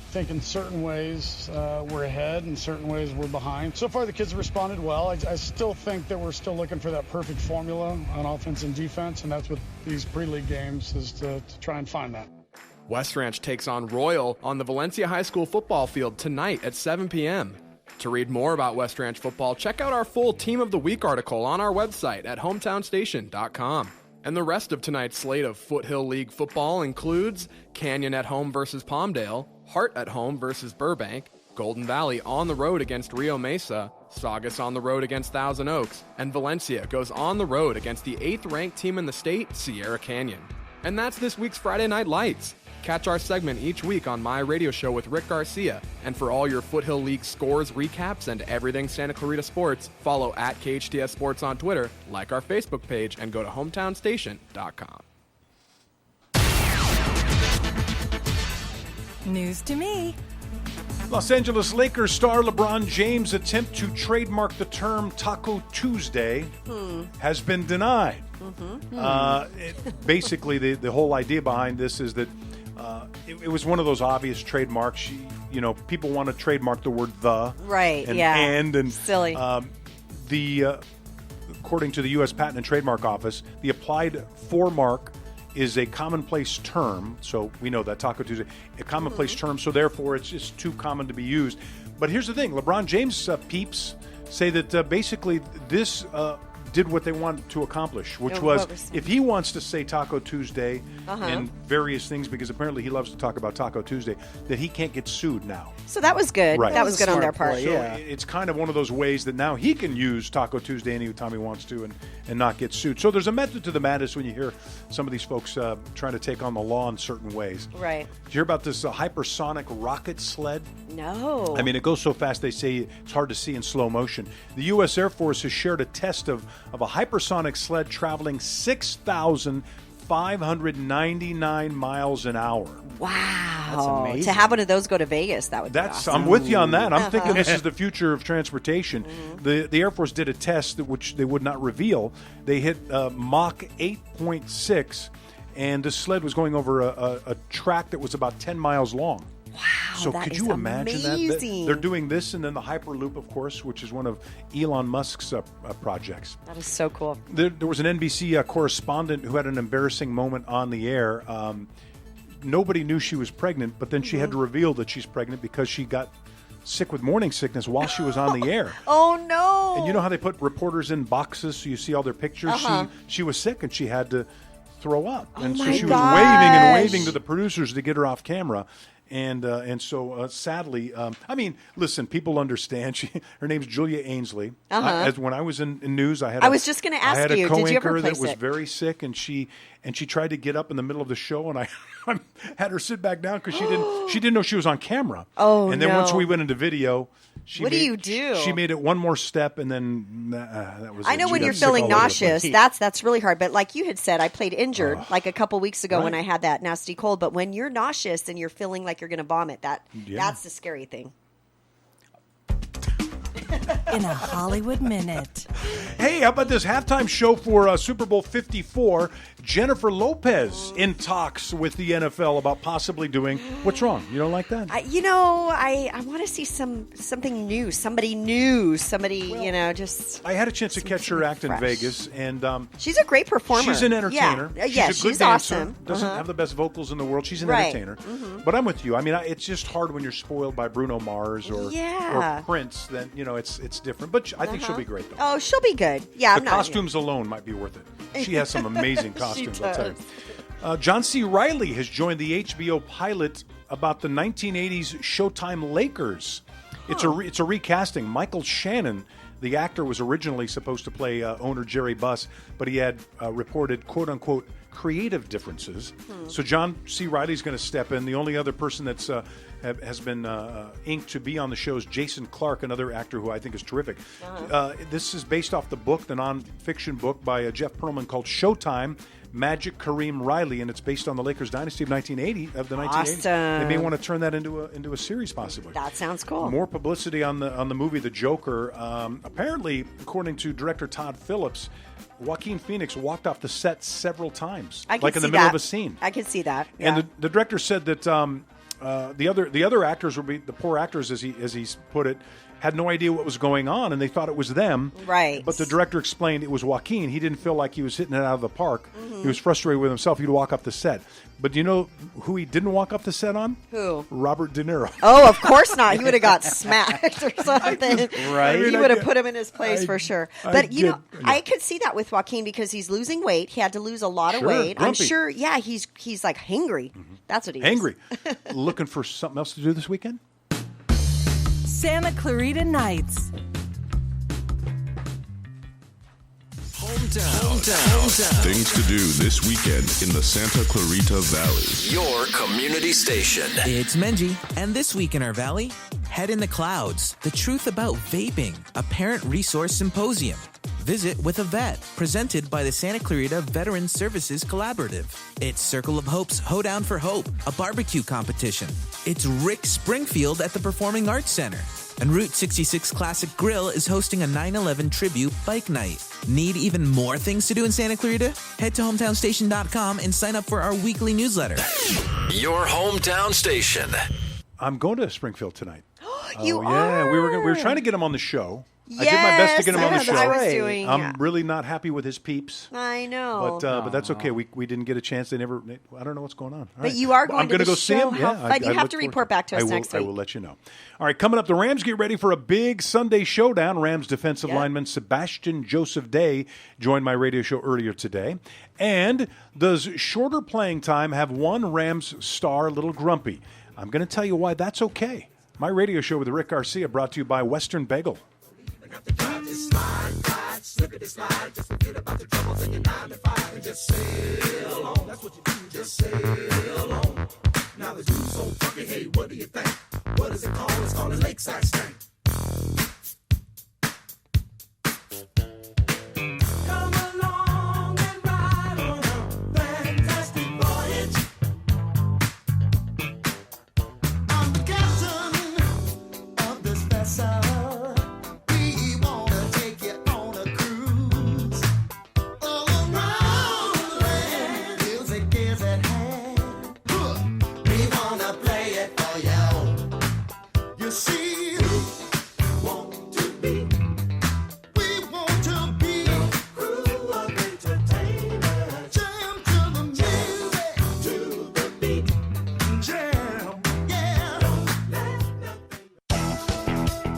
I think in certain ways we're ahead, in certain ways we're behind. So far the kids have responded well. I still think that we're still looking for that perfect formula on offense and defense, and that's what these pre-league games is to try and find that. West Ranch takes on Royal on the Valencia High School football field tonight at 7 p.m. To read more about West Ranch football, check out our full Team of the Week article on our website at hometownstation.com. And the rest of tonight's slate of Foothill League football includes Canyon at home versus Palmdale, Hart at home versus Burbank, Golden Valley on the road against Rio Mesa, Saugus on the road against Thousand Oaks, and Valencia goes on the road against the 8th-ranked team in the state, Sierra Canyon. And that's this week's Friday Night Lights. Catch our segment each week on My Radio Show with Rick Garcia. And for all your Foothill League scores, recaps, and everything Santa Clarita sports, follow at KHTS Sports on Twitter, like our Facebook page, and go to hometownstation.com. News to me. Los Angeles Lakers star LeBron James' attempt to trademark the term Taco Tuesday has been denied. Basically, the whole idea behind this is that it was one of those obvious trademarks. People want to trademark the word "the" and silly. According to the U.S. Patent and Trademark Office, the applied for mark is a commonplace term, so we know that Taco Tuesday, a commonplace term, so therefore it's just too common to be used. But here's the thing, LeBron James peeps say that basically this did what they wanted to accomplish, which was if he wants to say Taco Tuesday and various things, because apparently he loves to talk about Taco Tuesday, that he can't get sued now. So that was good. Right. That was good on their part. So it's kind of one of those ways that now he can use Taco Tuesday anytime he wants to and not get sued. So there's a method to the madness when you hear some of these folks trying to take on the law in certain ways. Right. Did you hear about this hypersonic rocket sled? No. I mean, it goes so fast they say it's hard to see in slow motion. The U.S. Air Force has shared a test of a hypersonic sled traveling 6,599 miles an hour. Wow. That's amazing. To have one of those go to Vegas, that would be awesome. I'm with you on that. I'm thinking this is the future of transportation. The Air Force did a test which they would not reveal. They hit Mach 8.6, and the sled was going over a track that was about 10 miles long. Wow, so could you imagine that? They're doing this, and then the Hyperloop, of course, which is one of Elon Musk's projects. That is so cool. There was an NBC correspondent who had an embarrassing moment on the air. Nobody knew she was pregnant, but then she had to reveal that she's pregnant because she got sick with morning sickness while she was on the air. Oh, no. And you know how they put reporters in boxes so you see all their pictures? She was sick, and she had to throw up. And so she was waving and waving to the producers to get her off camera. And so sadly, I mean, listen, people understand. Her name's Julia Ainsley. When I was in news, I was just going to ask you, did you ever place that was very sick, and she tried to get up in the middle of the show, and I had her sit back down because she didn't know she was on camera. Oh, and then once we went into video, What do you do? She made it one more step, and then that was. I know when you're feeling nauseous, that's really hard. But like you had said, I played injured like a couple weeks ago when I had that nasty cold. But when you're nauseous and you're feeling like you're going to vomit, that's the scary thing. In a Hollywood Minute. Hey, how about this halftime show for Super Bowl 54? Jennifer Lopez in talks with the NFL about possibly doing. What's wrong? You don't like that? I want to see something new, somebody new, just. I had a chance to catch her act in Vegas, and she's a great performer. She's an entertainer. Yeah, she's a good dancer. Awesome. Doesn't have the best vocals in the world. She's an entertainer. But I'm with you. I mean, it's just hard when you're spoiled by Bruno Mars or Prince. Then it's different. But I think she'll be great, though. Oh, she'll be good. Yeah, the costumes alone might be worth it. She has some amazing costumes, I'll tell you. John C. Reilly has joined the HBO pilot about the 1980s Showtime Lakers. It's a recasting. Michael Shannon, the actor, was originally supposed to play owner Jerry Buss, but he had reported, quote-unquote, creative differences. So John C. Reilly's going to step in. The only other person that's has been inked to be on the show is Jason Clarke, another actor who I think is terrific. This is based off the nonfiction book by Jeff Pearlman called Showtime, Magic Kareem Riley, and it's based on the Lakers dynasty of the 1980s. Awesome. They may want to turn that into a series, possibly. That sounds cool. More publicity on the movie The Joker. Apparently, according to director Todd Phillips, Joaquin Phoenix walked off the set several times, like in the middle of a scene. I can see that. Yeah. And the director said that the other actors would be the poor actors, as he's put it, had no idea what was going on, and they thought it was them. Right. But the director explained it was Joaquin. He didn't feel like he was hitting it out of the park. He was frustrated with himself. He'd walk off the set. But do you know who he didn't walk off the set on? Who? Robert De Niro. Oh, of course not. He would have got smacked or something. Right. He would have put him in his place for sure. But, I could see that with Joaquin because he's losing weight. He had to lose a lot of weight. Grumpy. I'm sure, he's like hangry. That's what he is. Hangry. Looking for something else to do this weekend? Santa Clarita Nights. Hometown. Things to do this weekend in the Santa Clarita Valley. Your community station. It's Menji, and this week in our valley, Head in the Clouds, the truth about vaping, a parent resource symposium. Visit with a Vet, presented by the Santa Clarita Veteran Services Collaborative. It's Circle of Hope's Hoedown for Hope, a barbecue competition. It's Rick Springfield at the Performing Arts Center. And Route 66 Classic Grill is hosting a 9/11 tribute bike night. Need even more things to do in Santa Clarita? Head to hometownstation.com and sign up for our weekly newsletter. Your hometown station. I'm going to Springfield tonight. You yeah, are? we were trying to get him on the show. Yes, I did my best to get him on the that's show. what I was doing. I'm really not happy with his peeps. I know. But that's okay. We didn't get a chance. I don't know what's going on. All but right. you are going I'm to gonna the go show. see him. How Yeah, fun. You have look to forward report back to us next week. I will let you know. All right, coming up, the Rams get ready for a big Sunday showdown. Rams defensive lineman Sebastian Joseph Day joined my radio show earlier today. And does shorter playing time have one Rams star a little grumpy? I'm going to tell you why that's okay. My radio show with Rick Garcia brought to you by Western Bagel. Slippity slide, just forget about the troubles in your 9 to 5 and just sail on. That's what you do, just sail on. Now the dude's so funky, hey, what do you think? What is it called? It's called a lakeside stank. Come along and ride on a fantastic voyage. I'm the captain of this vessel.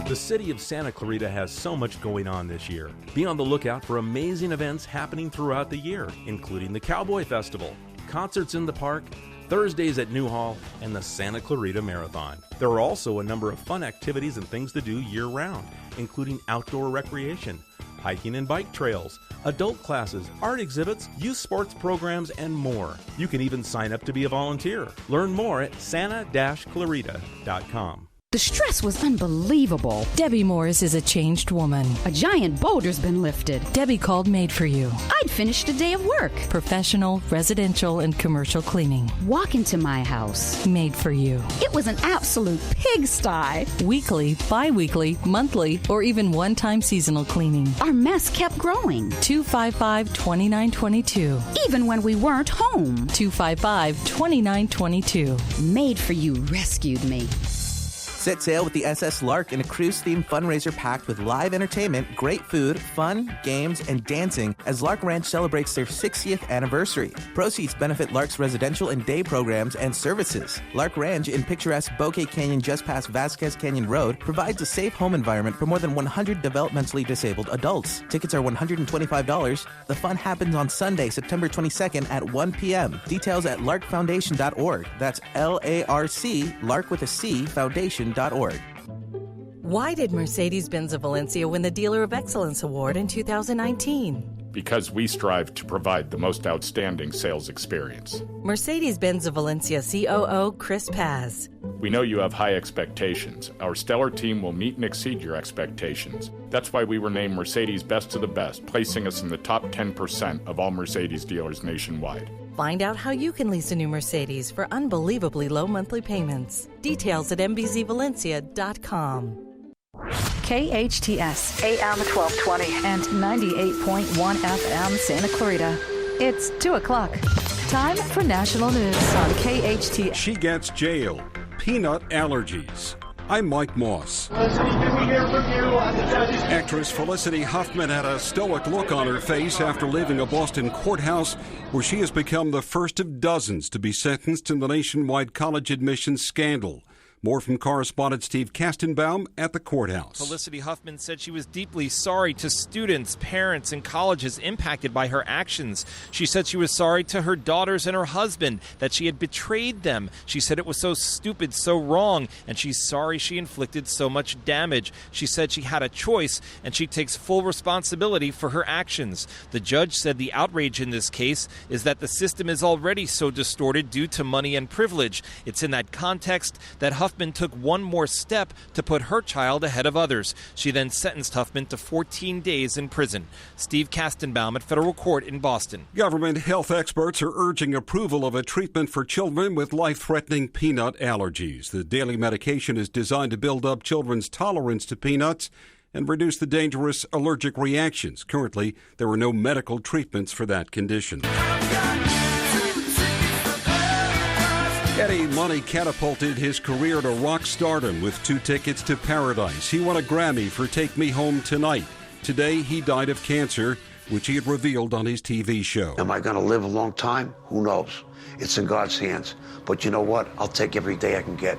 The city of Santa Clarita has so much going on this year. Be on the lookout for amazing events happening throughout the year, including the Cowboy Festival, concerts in the park, Thursdays at New Hall, and the Santa Clarita Marathon. There are also a number of fun activities and things to do year-round, including outdoor recreation, hiking and bike trails, adult classes, art exhibits, youth sports programs, and more. You can even sign up to be a volunteer. Learn more at santa-clarita.com. The stress was unbelievable. Debbie Morris is a changed woman. A giant boulder's been lifted. Debbie called Made for You. I'd finished a day of work. Professional, residential, and commercial cleaning. Walk into my house. Made for You. It was an absolute pigsty. Weekly, bi-weekly, monthly, or even one-time seasonal cleaning. Our mess kept growing. 255-2922. Even when we weren't home. 255-2922. Made for You rescued me. Set sail with the SS Lark in a cruise-themed fundraiser packed with live entertainment, great food, fun, games, and dancing as Lark Ranch celebrates their 60th anniversary. Proceeds benefit Lark's residential and day programs and services. Lark Ranch in picturesque Bouquet Canyon just past Vasquez Canyon Road provides a safe home environment for more than 100 developmentally disabled adults. Tickets are $125. The fun happens on Sunday, September 22nd at 1 p.m. Details at larkfoundation.org. That's L-A-R-C, Lark with a C, Foundation.org. Why did Mercedes-Benz of Valencia win the Dealer of Excellence Award in 2019? Because we strive to provide the most outstanding sales experience. Mercedes-Benz of Valencia COO Chris Paz. We know you have high expectations. Our stellar team will meet and exceed your expectations. That's why we were named Mercedes Best of the Best, placing us in the top 10% of all Mercedes dealers nationwide. Find out how you can lease a new Mercedes for unbelievably low monthly payments. Details at mbzvalencia.com. KHTS AM 1220 and 98.1 FM Santa Clarita. It's 2 o'clock. Time for national news on KHTS. She gets jailed. Peanut allergies. I'm Mike Moss. Actress Felicity Huffman had a stoic look on her face after leaving a Boston courthouse where she has become the first of dozens to be sentenced in the nationwide college admissions scandal. More from correspondent Steve Kastenbaum at the courthouse. Felicity Huffman said she was deeply sorry to students, parents, and colleges impacted by her actions. She said she was sorry to her daughters and her husband, that she had betrayed them. She said it was so stupid, so wrong, and she's sorry she inflicted so much damage. She said she had a choice, and she takes full responsibility for her actions. The judge said the outrage in this case is that the system is already so distorted due to money and privilege. It's in that context that Huffman took one more step to put her child ahead of others. She then sentenced Huffman to 14 days in prison. Steve Kastenbaum at federal court in Boston. Government health experts are urging approval of a treatment for children with life-threatening peanut allergies. The daily medication is designed to build up children's tolerance to peanuts and reduce the dangerous allergic reactions. Currently, there are no medical treatments for that condition. Eddie Money catapulted his career to rock stardom with 2 tickets to paradise. He won a Grammy for Take Me Home Tonight. Today, he died of cancer, which he had revealed on his TV show. Am I going to live a long time? Who knows? It's in God's hands. But you know what? I'll take every day I can get.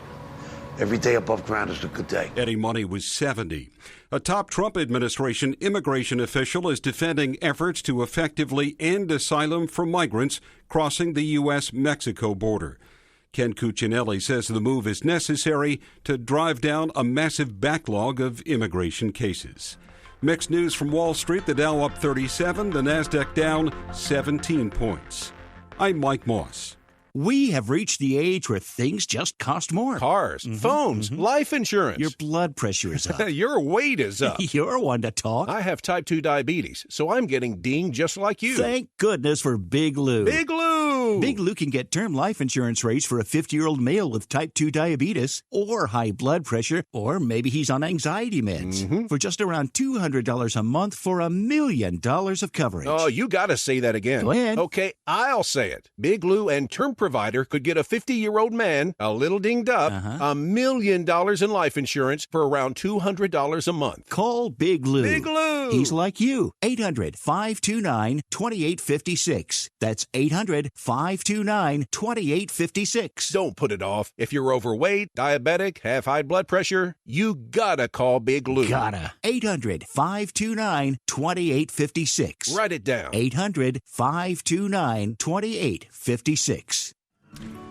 Every day above ground is a good day. Eddie Money was 70. A top Trump administration immigration official is defending efforts to effectively end asylum for migrants crossing the U.S.-Mexico border. Ken Cuccinelli says the move is necessary to drive down a massive backlog of immigration cases. Mixed news from Wall Street, the Dow up 37, the Nasdaq down 17 points. I'm Mike Moss. We have reached the age where things just cost more. Cars, phones, life insurance. Your blood pressure is up. Your weight is up. You're one to talk. I have type 2 diabetes, so I'm getting dinged just like you. Thank goodness for Big Lou. Big Lou! Big Lou can get term life insurance rates for a 50-year-old male with type 2 diabetes or high blood pressure, or maybe he's on anxiety meds. For just around $200 a month for $1 million of coverage. Oh, you got to say that again. Go ahead. Okay, I'll say it. Big Lou and term provider could get a 50-year-old man, a little dinged up, $1 million in life insurance for around $200 a month. Call Big Lou. Big Lou! He's like you. 800-529-2856. That's 800-529-2856. Don't put it off. If you're overweight, diabetic, have high blood pressure, you gotta call Big Lou. Gotta. 800-529-2856. Write it down. 800-529-2856.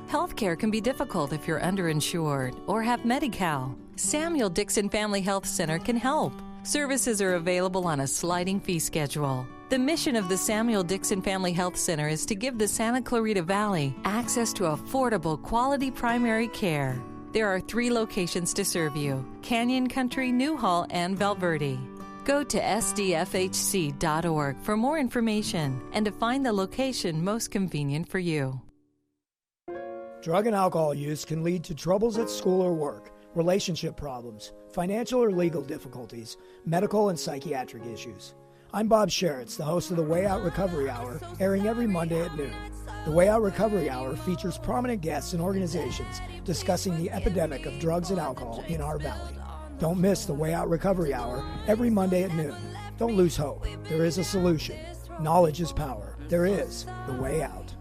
Healthcare can be difficult if you're underinsured or have Medi-Cal. Samuel Dixon Family Health Center can help. Services are available on a sliding fee schedule. The mission of the Samuel Dixon Family Health Center is to give the Santa Clarita Valley access to affordable, quality primary care. There are 3 locations to serve you: Canyon Country, Newhall, and Valverde. Go to sdfhc.org for more information and to find the location most convenient for you. Drug and alcohol use can lead to troubles at school or work, relationship problems, financial or legal difficulties, medical and psychiatric issues. I'm Bob Sheritz, the host of the Way Out Recovery Hour, airing every Monday at noon. The Way Out Recovery Hour features prominent guests and organizations discussing the epidemic of drugs and alcohol in our valley. Don't miss the Way Out Recovery Hour every Monday at noon. Don't lose hope. There is a solution. Knowledge is power. There is the Way Out.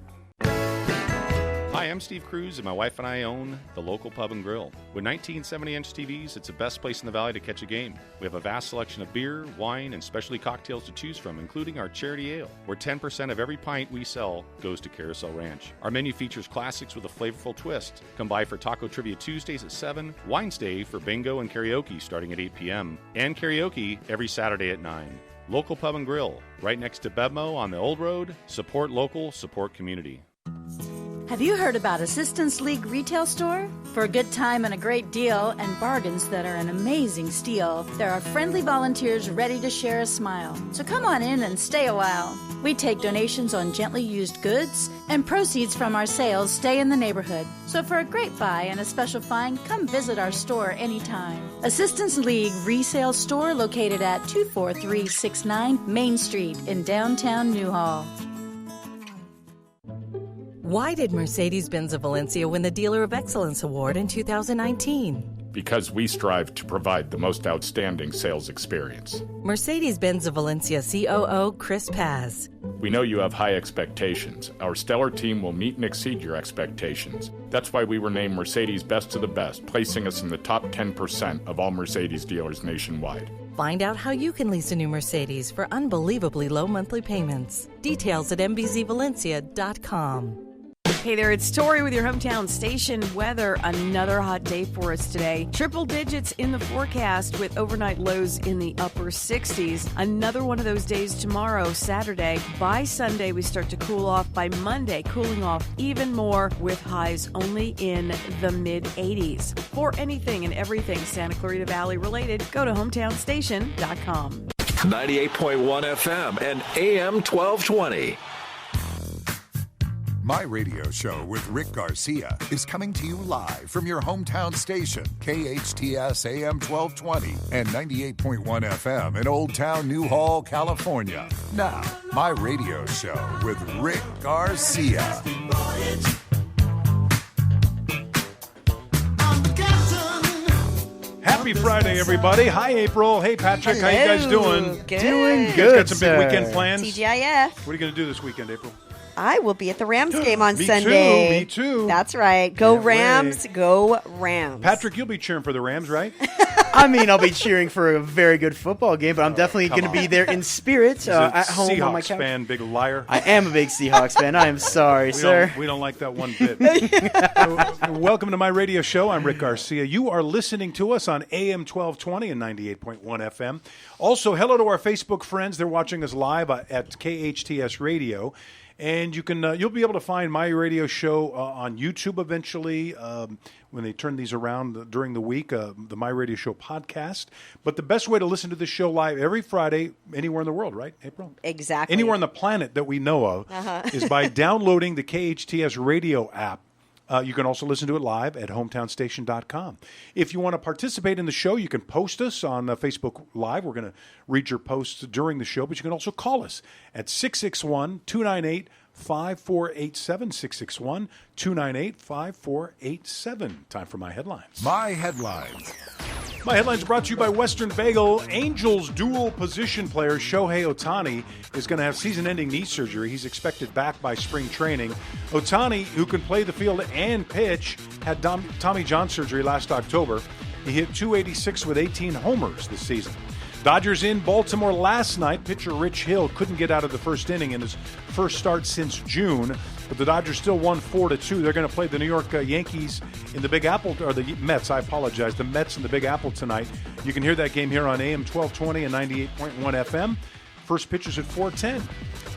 Hi, I'm Steve Cruz, and my wife and I own the local pub and grill. With 19 70-inch TVs, it's the best place in the valley to catch a game. We have a vast selection of beer, wine, and specialty cocktails to choose from, including our charity ale, where 10% of every pint we sell goes to Carousel Ranch. Our menu features classics with a flavorful twist. Come by for Taco Trivia Tuesdays at 7, Wines Day for bingo and karaoke starting at 8 p.m., and karaoke every Saturday at 9. Local Pub and Grill, right next to Bevmo on the Old Road. Support local, support community. Have you heard about Assistance League Retail Store? For a good time and a great deal and bargains that are an amazing steal, there are friendly volunteers ready to share a smile. So come on in and stay a while. We take donations on gently used goods, and proceeds from our sales stay in the neighborhood. So for a great buy and a special find, come visit our store anytime. Assistance League Resale Store located at 24369 Main Street in downtown Newhall. Why did Mercedes-Benz of Valencia win the Dealer of Excellence Award in 2019? Because we strive to provide the most outstanding sales experience. Mercedes-Benz of Valencia COO Chris Paz. We know you have high expectations. Our stellar team will meet and exceed your expectations. That's why we were named Mercedes Best of the Best, placing us in the top 10% of all Mercedes dealers nationwide. Find out how you can lease a new Mercedes for unbelievably low monthly payments. Details at mbzvalencia.com. Hey there, it's Tori with your hometown station weather. Another hot day for us today. Triple digits in the forecast with overnight lows in the upper 60s. Another one of those days tomorrow, Saturday. By Sunday, we start to cool off. By Monday, cooling off even more with highs only in the mid-80s. For anything and everything Santa Clarita Valley related, go to hometownstation.com. 98.1 FM and AM 1220. My Radio Show with Rick Garcia is coming to you live from your hometown station, KHTS AM 1220 and 98.1 FM in Old Town Newhall, California. Now, My Radio Show with Rick Garcia. Happy Friday, everybody. Hi, April. Hey, Patrick. Hello. How you guys doing? Good. Doing You good, guys got some big weekend plans? TGIF. What are you going to do this weekend, April? I will be at the Rams game on Me Sunday. Me too. That's right. Go Can't Rams. wait. Go Rams. Patrick, you'll be cheering for the Rams, right? I mean, I'll be cheering for a very good football game, but I'm definitely come going to be on. there in spirit He's a at home Seahawks on my couch. fan, big liar. I am a big Seahawks fan. I am sorry, sir. We don't like that one bit. Welcome to My Radio Show. I'm Rick Garcia. You are listening to us on AM 1220 and 98.1 FM. Also, hello to our Facebook friends. They're watching us live at KHTS Radio. And you can you'll be able to find My Radio Show on YouTube eventually when they turn these around during the week, the My Radio Show podcast. But the best way to listen to this show live every Friday, anywhere in the world, right, April? Exactly. Anywhere on the planet that we know of is by downloading the KHTS Radio app. You can also listen to it live at hometownstation.com. If you want to participate in the show, you can post us on Facebook Live. We're going to read your posts during the show, but you can also call us at 661-298-5487, 661-298-5487. Time for My Headlines. My Headlines. My Headlines brought to you by Western Bagel. Angels dual position player Shohei Ohtani is going to have season-ending knee surgery. He's expected back by spring training. Ohtani, who can play the field and pitch, had Tommy John surgery last October. He hit .286 with 18 homers this season. Dodgers in Baltimore last night. Pitcher Rich Hill couldn't get out of the first inning in his first start since June, but the Dodgers still won 4-2. They're going to play the New York Yankees in the Big Apple, or the Mets, I apologize, the Mets in the Big Apple tonight. You can hear that game here on AM 1220 and 98.1 FM. First pitch is at 4:10.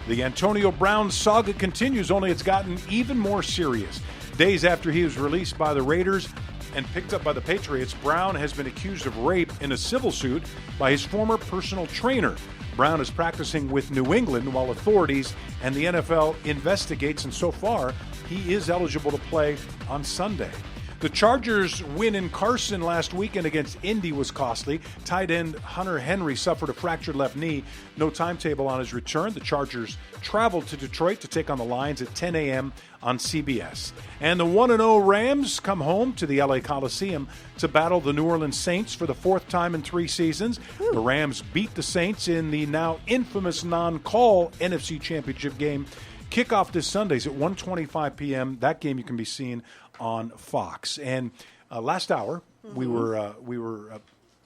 The Antonio Brown saga continues, only it's gotten even more serious. Days after he was released by the Raiders and picked up by the Patriots, Brown has been accused of rape in a civil suit by his former personal trainer. Brown is practicing with New England while authorities and the NFL investigates, and so far, he is eligible to play on Sunday. The Chargers' win in Carson last weekend against Indy was costly. Tight end Hunter Henry suffered a fractured left knee. No timetable on his return. The Chargers traveled to Detroit to take on the Lions at 10 a.m. on CBS. And the 1-0 Rams come home to the LA Coliseum to battle the New Orleans Saints for the fourth time in 3 seasons. The Rams beat the Saints in the now infamous non-call NFC Championship game. Kickoff this Sunday is at 1:25 p.m. That game you can be seen on Fox. And last hour, we were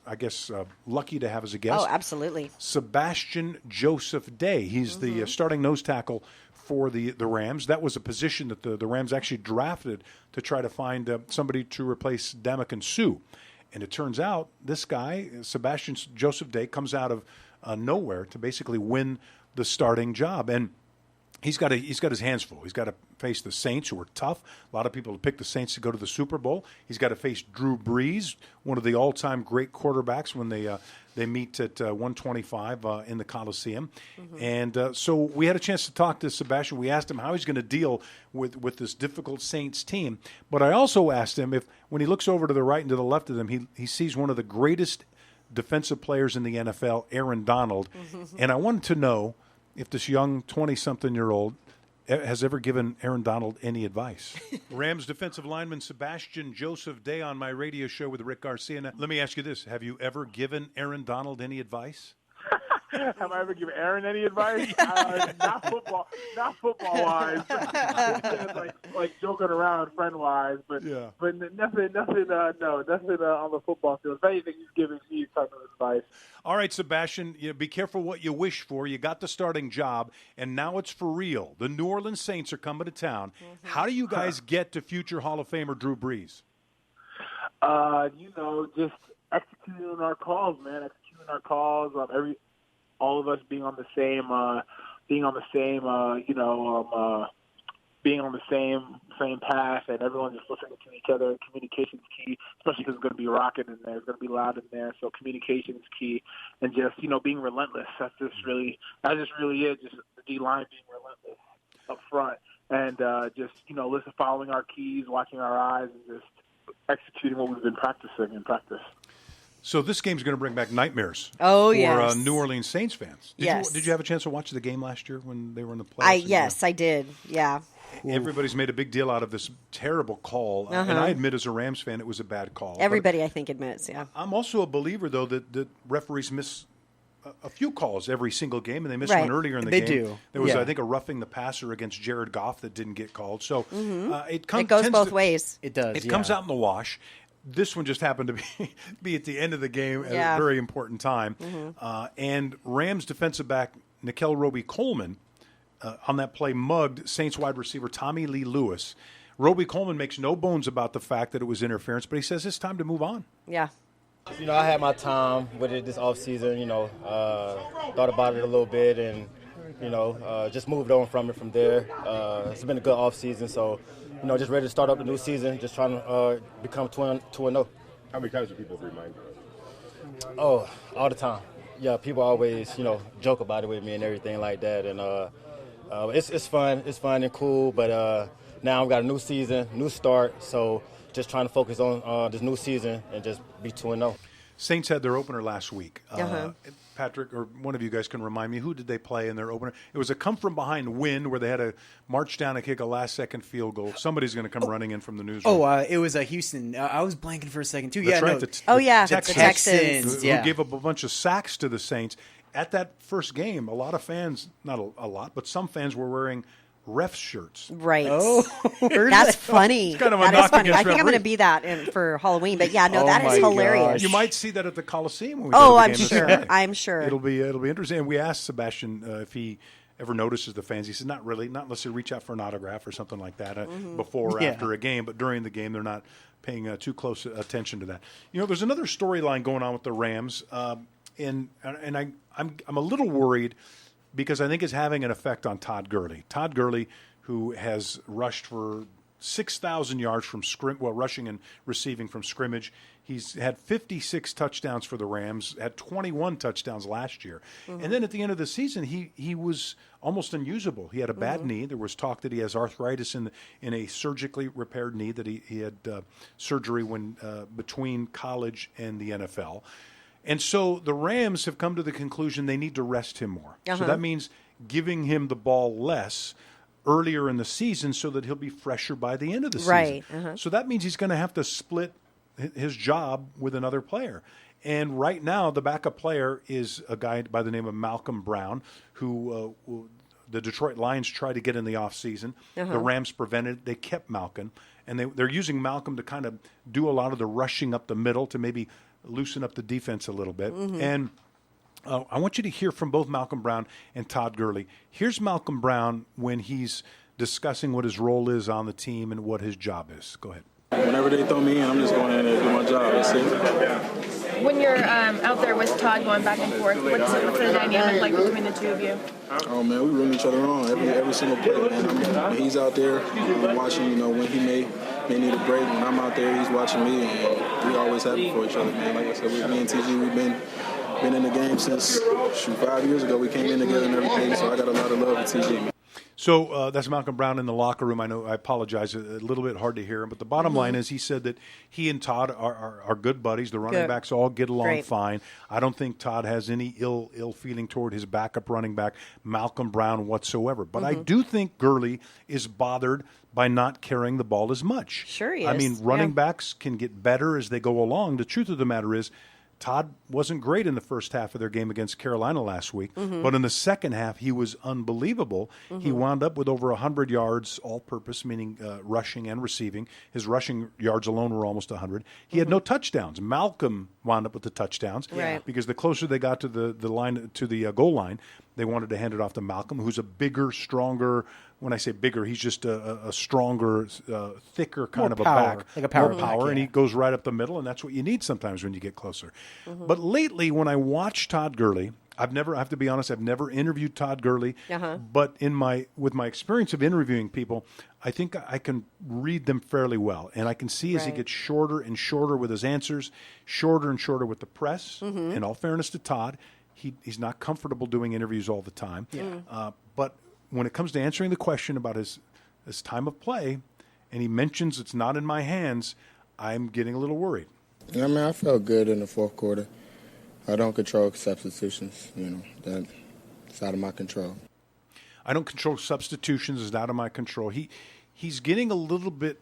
I guess, lucky to have as a guest. Oh, absolutely. Sebastian Joseph Day. He's the starting nose tackle for the Rams. That was a position that the Rams actually drafted to try to find somebody to replace Ndamukong Suh. And it turns out this guy, Sebastian Joseph Day, comes out of nowhere to basically win the starting job. And he's got his hands full. He's got to face the Saints, who are tough. A lot of people pick the Saints to go to the Super Bowl. He's got to face Drew Brees, one of the all-time great quarterbacks, when they meet at 125 in the Coliseum. And so we had a chance to talk to Sebastian. We asked him how he's going to deal with this difficult Saints team. But I also asked him if, when he looks over to the right and to the left of them, he sees one of the greatest defensive players in the NFL, Aaron Donald. And I wanted to know if this young 20-something-year-old has ever given Aaron Donald any advice. Rams defensive lineman Sebastian Joseph Day on My Radio Show with Rick Garcia. Now, let me ask you this. Have you ever given Aaron Donald any advice? Have I ever given Aaron any advice? Not football-wise. like joking around, friend-wise, but nothing on the football field. If anything, he's giving me some advice. All right, Sebastian, be careful what you wish for. You got the starting job, and now it's for real. The New Orleans Saints are coming to town. Mm-hmm. How do you guys get to future Hall of Famer Drew Brees? Just executing on our calls, man. Executing our calls. All of us being on the same path, and everyone just listening to each other. Communication's key, especially because it's going to be rocking in there. It's going to be loud in there, so communication is key. And just being relentless. That's just really it. Just the D-line being relentless up front, and following our keys, watching our eyes, and just executing what we've been practicing in practice. So this game's going to bring back nightmares for New Orleans Saints fans. Did you have a chance to watch the game last year when they were in the playoffs? Yes, I did. Yeah. Everybody's made a big deal out of this terrible call, and I admit as a Rams fan it was a bad call. Everybody, I think, admits, yeah. I'm also a believer, though, that referees miss a few calls every single game, and they missed one earlier in the game. They do. There was, I think, a roughing the passer against Jared Goff that didn't get called. So it goes both ways. It does. It comes out in the wash. This one just happened to be at the end of the game at a very important time. And Rams defensive back Nickel Roby-Coleman on that play mugged Saints wide receiver Tommy Lee Lewis. Roby-Coleman makes no bones about the fact that it was interference, but he says it's time to move on. Yeah. I had my time with it this offseason, thought about it a little bit and, just moved on from it from there. It's been a good offseason, so, just ready to start up the new season, just trying to become 2-0. How many times do people remind you? Oh, all the time. Yeah, people always, joke about it with me and everything like that. And it's fun. It's fun and cool, but now I've got a new season, new start, so just trying to focus on this new season and just be 2-0. Saints had their opener last week. Patrick, or one of you guys can remind me, who did they play in their opener? It was a come-from-behind win where they had to march down and kick a last-second field goal. Somebody's going to come running in from the newsroom. It was Houston. I was blanking for a second, too. That's right. The Texans. Who gave up a bunch of sacks to the Saints. At that first game, a lot of fans, not a lot, but some fans were wearing ref shirts. Right. Oh, that's funny. It's kind of that is funny. I think I'm going to be that for Halloween. But yeah, that is hilarious. Gosh. You might see that at the Coliseum. When we I'm sure. I'm sure. It'll be interesting. And we asked Sebastian if he ever notices the fans. He said not really, not unless they reach out for an autograph or something like that before or after a game. But during the game, they're not paying too close attention to that. There's another storyline going on with the Rams, and I'm a little worried, because I think it's having an effect on Todd Gurley. Todd Gurley, who has rushed for 6,000 yards from rushing and receiving from scrimmage. He's had 56 touchdowns for the Rams, had 21 touchdowns last year. And then at the end of the season, he was almost unusable. He had a bad knee. There was talk that he has arthritis in a surgically repaired knee, that he had surgery when between college and the NFL. And so the Rams have come to the conclusion they need to rest him more. So that means giving him the ball less earlier in the season so that he'll be fresher by the end of the season. Right. So that means he's going to have to split his job with another player. And right now, the backup player is a guy by the name of Malcolm Brown, who the Detroit Lions tried to get in the offseason. The Rams prevented it. They kept Malcolm. And they're using Malcolm to kind of do a lot of the rushing up the middle to maybe loosen up the defense a little bit. And I want you to hear from both Malcolm Brown and Todd Gurley. Here's Malcolm Brown when he's discussing what his role is on the team and what his job is. Go ahead. Whenever they throw me in, I'm just going in there and do my job. That's it. When you're out there with Todd going back and forth, what's the dynamic like between the two of you? Oh, man, we run each other on every single play, man. When he's out there, I'm watching, when he may need a break. When I'm out there, he's watching me, and we always happy for each other, man. Like I said, me and TG, we've been in the game since 5 years ago. We came in together and everything, so I got a lot of love for TG, man. So that's Malcolm Brown in the locker room. I know, I apologize, a little bit hard to hear him, but the bottom line is he said that he and Todd are good buddies. The running backs all get along fine. I don't think Todd has any ill feeling toward his backup running back, Malcolm Brown, whatsoever. But I do think Gurley is bothered by not carrying the ball as much. Sure he is. I mean, running backs can get better as they go along. The truth of the matter is, Todd wasn't great in the first half of their game against Carolina last week, but in the second half, he was unbelievable. He wound up with over 100 yards all-purpose, meaning rushing and receiving. His rushing yards alone were almost 100. He had no touchdowns. Malcolm wound up with the touchdowns because the closer they got to the line, to the goal line, they wanted to hand it off to Malcolm, who's a bigger, stronger. When I say bigger, he's just a stronger, thicker kind of a back. Like a power more power, back, and he goes right up the middle, and that's what you need sometimes when you get closer. But lately, when I watch Todd Gurley, I have to be honest, I've never interviewed Todd Gurley, but with my experience of interviewing people, I think I can read them fairly well, and I can see as he gets shorter and shorter with his answers, shorter and shorter with the press. In all fairness to Todd, he's not comfortable doing interviews all the time, but when it comes to answering the question about his time of play, and he mentions it's not in my hands, I'm getting a little worried. Yeah, I mean, I felt good in the fourth quarter. I don't control substitutions. That's out of my control. I don't control substitutions. It's out of my control. He's getting a little bit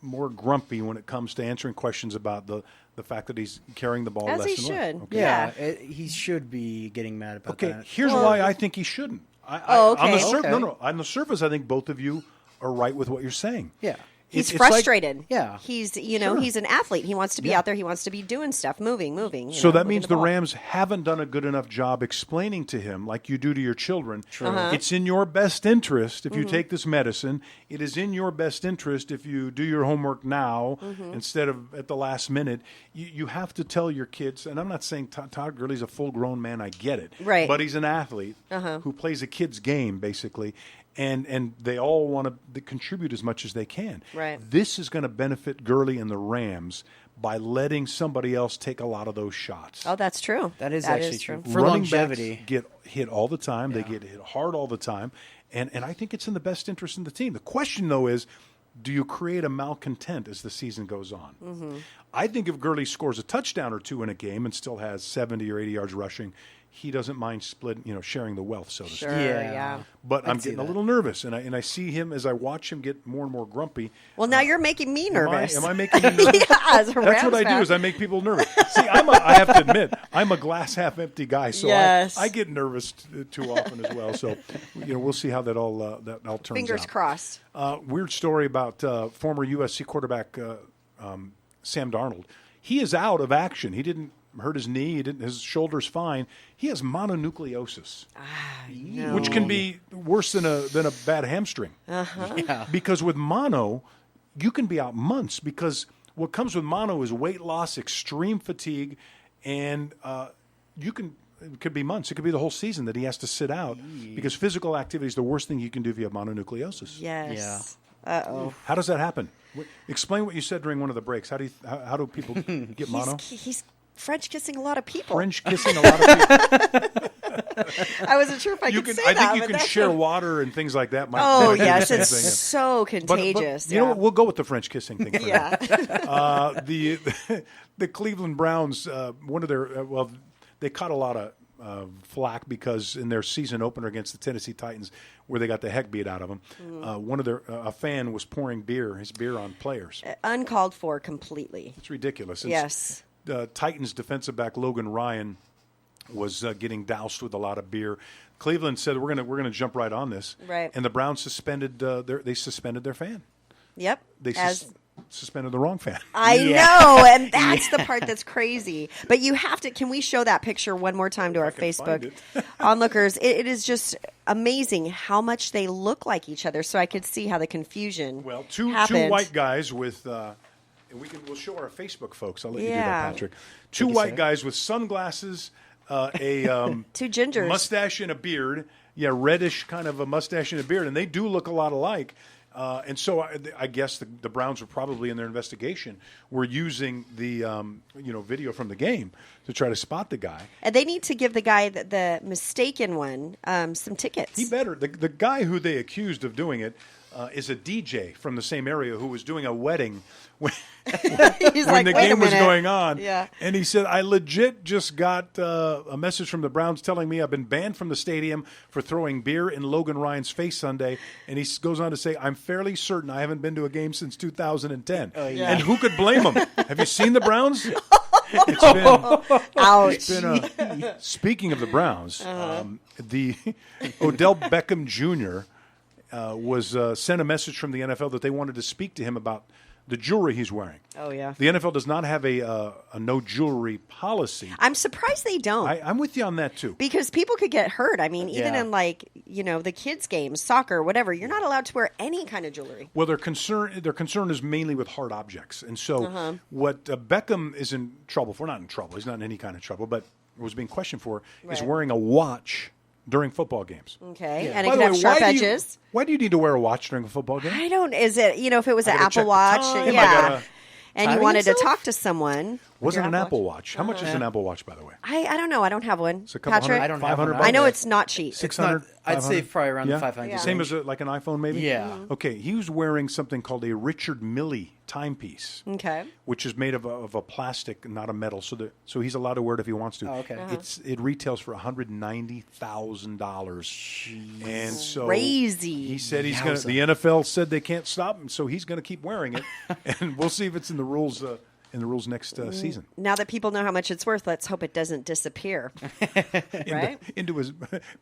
more grumpy when it comes to answering questions about the fact that he's carrying the ball As less he than should. Okay. Yeah, he should be getting mad about that. Okay, here's why I think he shouldn't. On the surface, I think both of you are right with what you're saying. Yeah. He's frustrated. Yeah. He's, he's an athlete. He wants to be out there. He wants to be doing stuff, moving. So that means the Rams haven't done a good enough job explaining to him, like you do to your children, it's in your best interest if you take this medicine. It is in your best interest if you do your homework now instead of at the last minute. You have to tell your kids, and I'm not saying Todd Gurley's a full-grown man. I get it. Right. But he's an athlete who plays a kid's game, basically. And they all want to contribute as much as they can. Right. This is going to benefit Gurley and the Rams by letting somebody else take a lot of those shots. Oh, that's true. That is actually true. For longevity, get hit all the time. They get hit hard all the time. And I think it's in the best interest of the team. The question, though, is do you create a malcontent as the season goes on? I think if Gurley scores a touchdown or two in a game and still has 70 or 80 yards rushing, he doesn't mind sharing the wealth, so to speak. Yeah. But I'm getting a little nervous, and I see him as I watch him get more and more grumpy. Well, now you're making me nervous. Am I making you nervous? That's what I do is I make people nervous. See, I have to admit, I'm a glass half empty guy, so I get nervous too often as well. So, we'll see how that all turns out. Fingers crossed. Weird story about former USC quarterback Sam Darnold. He is out of action. He didn't hurt his knee. His shoulder's fine. He has mononucleosis, which can be worse than a bad hamstring. Because with mono, you can be out months. Because what comes with mono is weight loss, extreme fatigue, and it could be months. It could be the whole season that he has to sit out because physical activity is the worst thing you can do if you have mononucleosis. Yes. Yeah. Uh-oh. How does that happen? Explain what you said during one of the breaks. How do people get mono? He's French kissing a lot of people. French kissing a lot of people. I wasn't sure if I could say that. I think you can share water and things like that. Yes, it's so contagious. But you know what? We'll go with the French kissing thing. The Cleveland Browns, one of their they caught a lot of flack because in their season opener against the Tennessee Titans, where they got the heck beat out of them, one of a fan was pouring his beer on players. Uncalled for completely. It's ridiculous. Yes. Titans defensive back Logan Ryan was getting doused with a lot of beer. Cleveland said we're gonna jump right on this, right? And the Browns suspended their fan. Yep. They suspended the wrong fan. I know, and that's the part that's crazy. But you have to. Can we show that picture one more time to our Facebook onlookers? It is just amazing how much they look like each other. So I could see how the confusion. Well, two white guys with. And we'll show our Facebook folks. I'll let you do that, Patrick. Two white guys with sunglasses, two gingers, mustache and a beard. Yeah, reddish kind of a mustache and a beard, and they do look a lot alike. And so I guess the Browns were probably in their investigation were using the video from the game to try to spot the guy. And they need to give the guy the mistaken one some tickets. He better. The guy who they accused of doing it is a DJ from the same area who was doing a wedding when the game was going on. Yeah. And he said, I legit just got a message from the Browns telling me I've been banned from the stadium for throwing beer in Logan Ryan's face Sunday. And he goes on to say, I'm fairly certain I haven't been to a game since 2010. And who could blame him? Have you seen the Browns? Ouch. Speaking of the Browns, the Odell Beckham Jr. Was sent a message from the NFL that they wanted to speak to him about the jewelry he's wearing. Oh, yeah. The NFL does not have a no jewelry policy. I'm surprised they don't. I'm with you on that, too. Because people could get hurt. I mean, even in, the kids' games, soccer, whatever, you're not allowed to wear any kind of jewelry. Well, their concern is mainly with hard objects. And so what Beckham is in trouble for, not in trouble, he's not in any kind of trouble, but was being questioned for is wearing a watch during football games. Okay, and it can have sharp edges. Why do you need to wear a watch during a football game? I don't, if it was an Apple Watch, and you wanted to talk to someone. Wasn't an Apple Watch. How much is an Apple Watch, by the way? I don't know. I don't have one. It's a couple Patrick? hundred, I don't 500 have bucks? I know it's not cheap. 600, I'd say probably around the 500. Same as like an iPhone, maybe? Yeah. Okay, he was wearing something called a Richard Mille timepiece. Okay. Which is made of a plastic, not a metal. So he's allowed to wear it if he wants to. Oh, okay. It retails for $190,000. And so crazy. He said the NFL said they can't stop him, so he's going to keep wearing it. And we'll see if it's in the rules next season. Now that people know how much it's worth, let's hope it doesn't disappear. Right? Into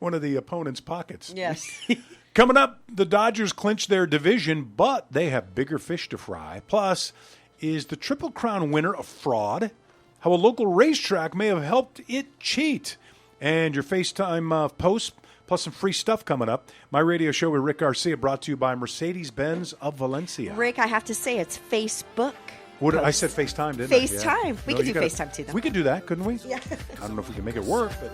one of the opponent's pockets. Yes. Coming up, the Dodgers clinch their division, but they have bigger fish to fry. Plus, is the Triple Crown winner a fraud? How a local racetrack may have helped it cheat. And your FaceTime post, plus some free stuff coming up. My radio show with Rick Garcia, brought to you by Mercedes-Benz of Valencia. Rick, I have to say it's Facebook. I said FaceTime, didn't FaceTime. I? Yeah. We could do FaceTime too, though. We could do that, couldn't we? Yeah. I don't know if we can make it work, but...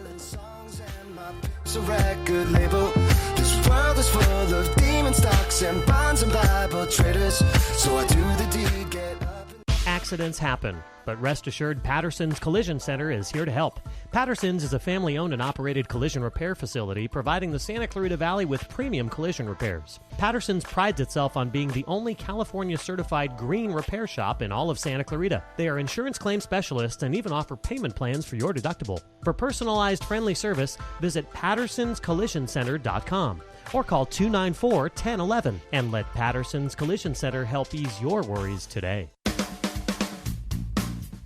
It's a record label. This world is full of demon stocks and bonds and Bible traders. So I do the deed, get up. Accidents happen, but rest assured Patterson's Collision Center is here to help. Patterson's is a family-owned and operated collision repair facility providing the Santa Clarita Valley with premium collision repairs. Patterson's prides itself on being the only California-certified green repair shop in all of Santa Clarita. They are insurance claim specialists and even offer payment plans for your deductible. For personalized, friendly service, visit PattersonsCollisionCenter.com or call 294-1011 and let Patterson's Collision Center help ease your worries today.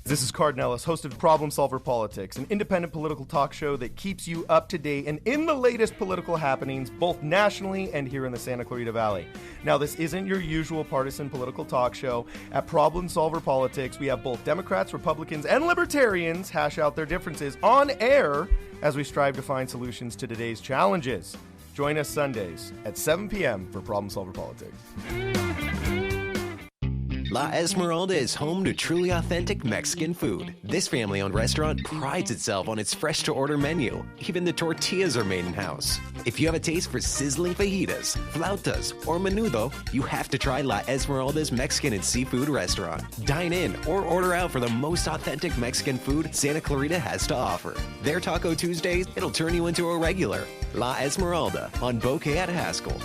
This is Cardinellis, host of Problem Solver Politics, an independent political talk show that keeps you up to date and in the latest political happenings, both nationally and here in the Santa Clarita Valley. Now, this isn't your usual partisan political talk show. At Problem Solver Politics, we have both Democrats, Republicans, and Libertarians hash out their differences on air as we strive to find solutions to today's challenges. Join us Sundays at 7 p.m. for Problem Solver Politics. La Esmeralda is home to truly authentic Mexican food. This family-owned restaurant prides itself on its fresh-to-order menu. Even the tortillas are made in-house. If you have a taste for sizzling fajitas, flautas, or menudo, you have to try La Esmeralda's Mexican and Seafood Restaurant. Dine in or order out for the most authentic Mexican food Santa Clarita has to offer. Their Taco Tuesdays, it'll turn you into a regular. La Esmeralda on Bouquet at Haskell.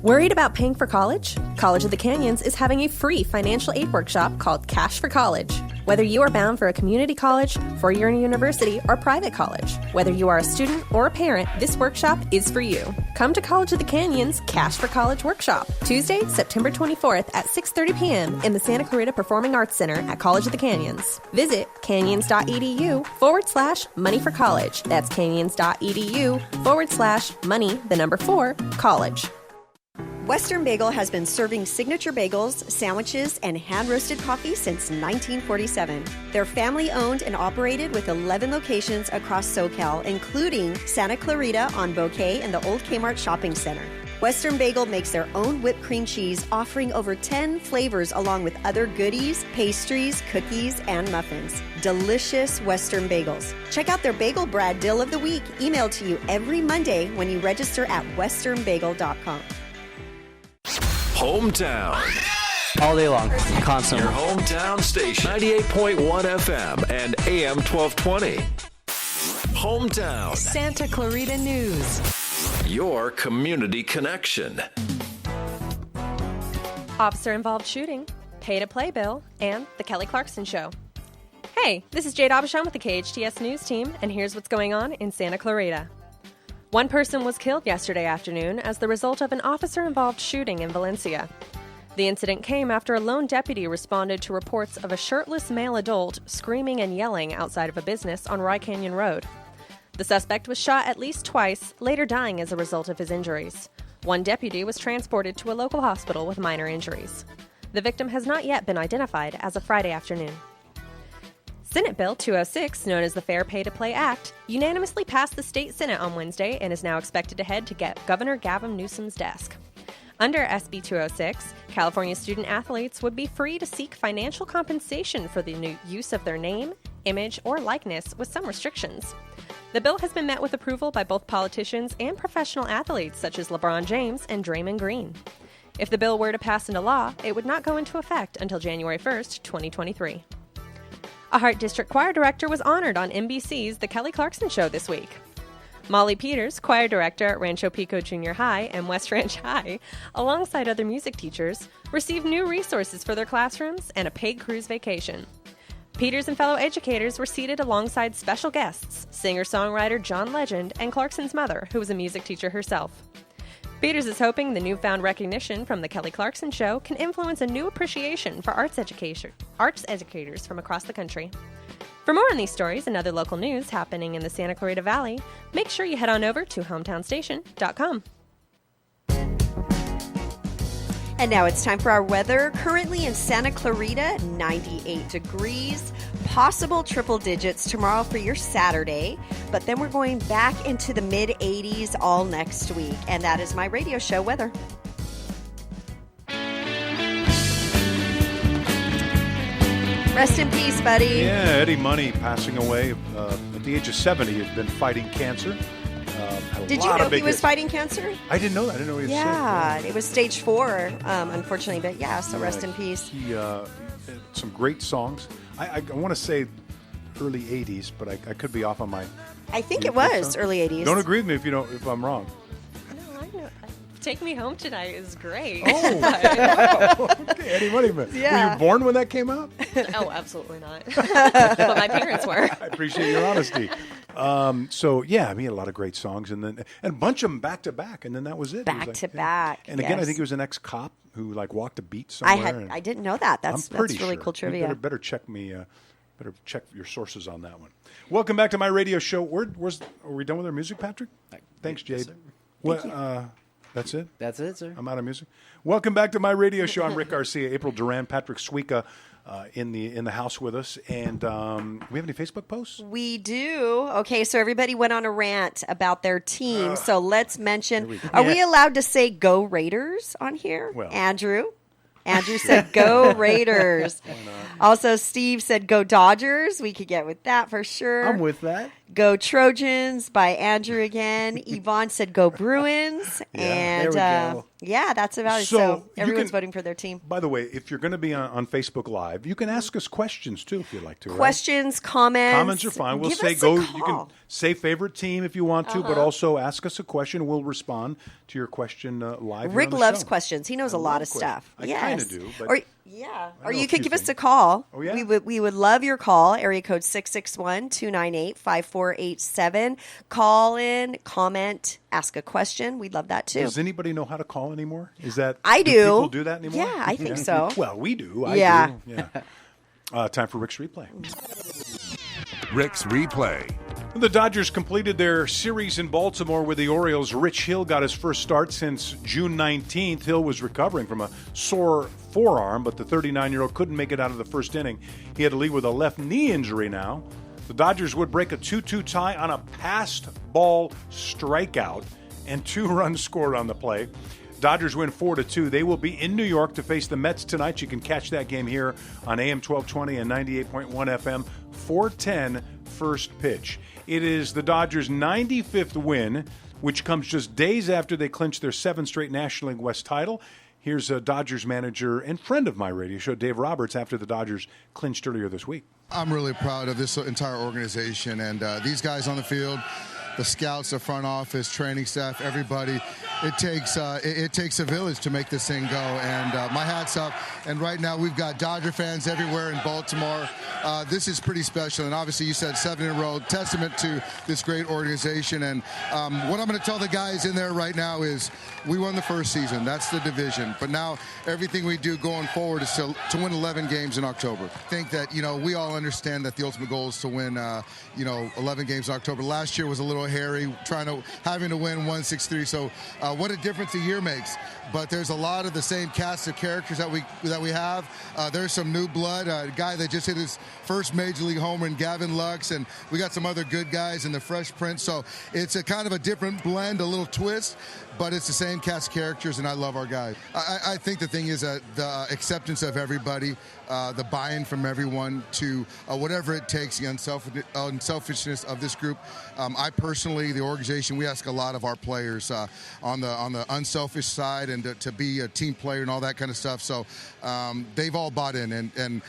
Worried about paying for college? College of the Canyons is having a free financial aid workshop called Cash for College. Whether you are bound for a community college, four-year university, or private college, whether you are a student or a parent, this workshop is for you. Come to College of the Canyons Cash for College Workshop, Tuesday, September 24th at 6:30 p.m. in the Santa Clarita Performing Arts Center at College of the Canyons. Visit canyons.edu/money for college. That's canyons.edu/money4college. Western Bagel has been serving signature bagels, sandwiches, and hand-roasted coffee since 1947. They're family-owned and operated with 11 locations across SoCal, including Santa Clarita on Bouquet and the Old Kmart Shopping Center. Western Bagel makes their own whipped cream cheese, offering over 10 flavors along with other goodies, pastries, cookies, and muffins. Delicious Western Bagels. Check out their Bagel Brad Dill of the Week, emailed to you every Monday when you register at westernbagel.com. Hometown. All day long, constantly. Your hometown station, 98.1 FM and AM 1220. Hometown. Santa Clarita News. Your community connection. Officer-involved shooting, pay-to-play bill, and the Kelly Clarkson Show. Hey, this is Jade Aubuchon with the KHTS News Team, and here's what's going on in Santa Clarita. One person was killed yesterday afternoon as the result of an officer-involved shooting in Valencia. The incident came after a lone deputy responded to reports of a shirtless male adult screaming and yelling outside of a business on Rye Canyon Road. The suspect was shot at least twice, later dying as a result of his injuries. One deputy was transported to a local hospital with minor injuries. The victim has not yet been identified as of Friday afternoon. Senate Bill 206, known as the Fair Pay to Play Act, unanimously passed the state Senate on Wednesday and is now expected to head to Governor Gavin Newsom's desk. Under SB 206, California student athletes would be free to seek financial compensation for the new use of their name, image, or likeness with some restrictions. The bill has been met with approval by both politicians and professional athletes such as LeBron James and Draymond Green. If the bill were to pass into law, it would not go into effect until January 1st, 2023. A Hart District Choir Director was honored on NBC's The Kelly Clarkson Show this week. Molly Peters, choir director at Rancho Pico Junior High and West Ranch High, alongside other music teachers, received new resources for their classrooms and a paid cruise vacation. Peters and fellow educators were seated alongside special guests, singer-songwriter John Legend and Clarkson's mother, who was a music teacher herself. Peters is hoping the newfound recognition from The Kelly Clarkson Show can influence a new appreciation for arts educators from across the country. For more on these stories and other local news happening in the Santa Clarita Valley, make sure you head on over to hometownstation.com. And now it's time for our weather. Currently in Santa Clarita, 98 degrees. Possible triple digits tomorrow for your Saturday. But then we're going back into the mid-80s all next week. And that is my radio show weather. Rest in peace, buddy. Yeah, Eddie Money passing away at the age of 70. He had been fighting cancer. Did you know he was fighting cancer? I didn't know that. I didn't know he was sick. Yeah, it was stage 4, unfortunately. But yeah, so rest in peace. He had some great songs. I want to say early 80s, but I could be off on my... I think it was early 80s. Don't agree with me if I'm wrong. No, I know. Take Me Home Tonight is great. Oh, wow. Okay, Eddie Money. Yeah. Were you born when that came out? Oh, absolutely not. But my parents were. I appreciate your honesty. So, yeah, he had a lot of great songs, and a bunch of them back to back, and then that was it. Back to back. And again, I think he was an ex-cop who walked a beat somewhere. I didn't know that. That's really cool trivia. You better check me. Better check your sources on that one. Welcome back to my radio show. Are we done with our music, Patrick? Thanks, Jade. Thank you. That's it? That's it, sir. I'm out of music. Welcome back to my radio show. I'm Rick Garcia, April Duran, Patrick Suika in the house with us. And we have any Facebook posts? We do. Okay, so everybody went on a rant about their team. So let's mention, are we allowed to say Go Raiders on here? Well. Andrew said Go Raiders. Also, Steve said Go Dodgers. We could get with that for sure. I'm with that. Go Trojans by Andrew again. Yvonne said Go Bruins. And there we go. Yeah, that's about it. So everyone's voting for their team. By the way, if you're going to be on Facebook Live, you can ask us questions too if you'd like to. Questions, comments. Comments are fine. We'll say go. You can say favorite team if you want to, but also ask us a question. We'll respond to your question live. Rick loves questions. He knows a lot of stuff. I kind of do. But or you could give us a call. Oh, yeah? We would love your call. Area code 661-298-5487. Call in, comment, ask a question. We'd love that too. Does anybody know how to call anymore? Is that I do. People do that anymore? Yeah, I think so. Well, we do. I do. Yeah. Time for Rick's Replay. Rick's Replay. The Dodgers completed their series in Baltimore with the Orioles. Rich Hill got his first start since June 19th. Hill was recovering from a sore forearm, but the 39-year-old couldn't make it out of the first inning. He had to leave with a left knee injury now. The Dodgers would break a 2-2 tie on a passed ball strikeout and 2 runs scored on the play. Dodgers win 4-2. They will be in New York to face the Mets tonight. You can catch that game here on AM 1220 and 98.1 FM. 4:10 first pitch. It is the Dodgers' 95th win, which comes just days after they clinched their 7th straight National League West title. Here's a Dodgers manager and friend of my radio show, Dave Roberts, after the Dodgers clinched earlier this week. I'm really proud of this entire organization and these guys on the field, the scouts, the front office, training staff, everybody. it takes a village to make this thing go. And my hat's up. And right now we've got Dodger fans everywhere in Baltimore. This is pretty special. And obviously you said 7 in a row, testament to this great organization. And what I'm going to tell the guys in there right now is we won the first season. That's the division. But now everything we do going forward is to win 11 games in October. I think that, we all understand that the ultimate goal is to win, 11 games in October. Last year was a little hairy, having to win 163. So what a difference a year makes. But there's a lot of the same cast of characters that we have. There's some new blood. A guy that just hit his first Major League homer in Gavin Lux, and we got some other good guys in the Fresh Prince. So it's a kind of a different blend, a little twist, but it's the same cast of characters, and I love our guys. I think the thing is the acceptance of everybody, the buy-in from everyone to whatever it takes, the unselfishness of this group. I personally, the organization, we ask a lot of our players on the unselfish side and to be a team player and all that kind of stuff. So they've all bought in, and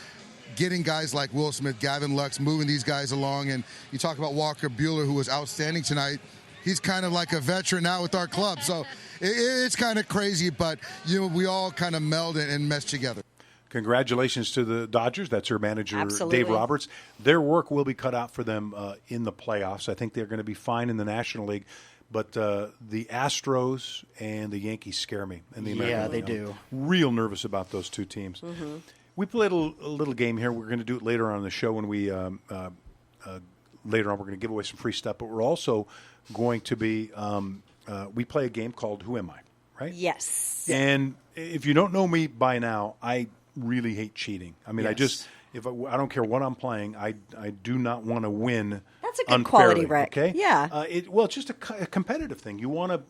getting guys like Will Smith, Gavin Lux, moving these guys along. And you talk about Walker Buehler, who was outstanding tonight. He's kind of like a veteran now with our club. So it's kind of crazy, but we all kind of meld and mesh together. Congratulations to the Dodgers. That's their manager, Absolutely. Dave Roberts. Their work will be cut out for them in the playoffs. I think they're going to be fine in the National League. But the Astros and the Yankees scare me in the American League. they do. Real nervous about those two teams. Mm-hmm. We played a little game here. We're going to do it later on in the show when we later on we're going to give away some free stuff. But we're also going to be we play a game called Who Am I? Right? Yes. And if you don't know me by now, I really hate cheating. I mean, Yes. I don't care what I'm playing, I do not want to win. That's a good unfairly, quality, Rick. Okay. Yeah. It's just a competitive thing. You want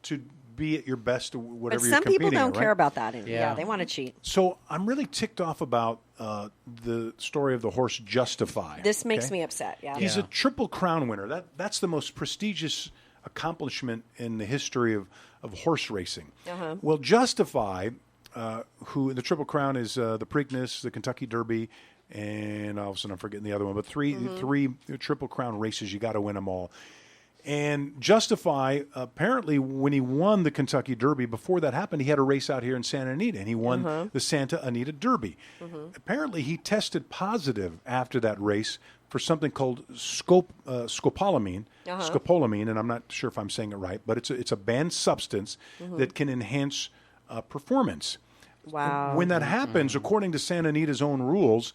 to be at your best, whatever But you're some competing people don't at, care right? about that. Yeah, they want to cheat. So I'm really ticked off about the story of the horse Justify. This makes me upset. Yeah. He's a Triple Crown winner. That's the most prestigious accomplishment in the history of horse racing. Uh-huh. Well, Justify, who the Triple Crown is the Preakness, the Kentucky Derby, and all of a sudden I'm forgetting the other one, but three Triple Crown races, you got to win them all. And Justify, apparently, when he won the Kentucky Derby, before that happened, he had a race out here in Santa Anita, and he won the Santa Anita Derby. Apparently, he tested positive after that race for something called scopolamine, and I'm not sure if I'm saying it right, but it's a banned substance that can enhance performance. Wow. When that happens, according to Santa Anita's own rules,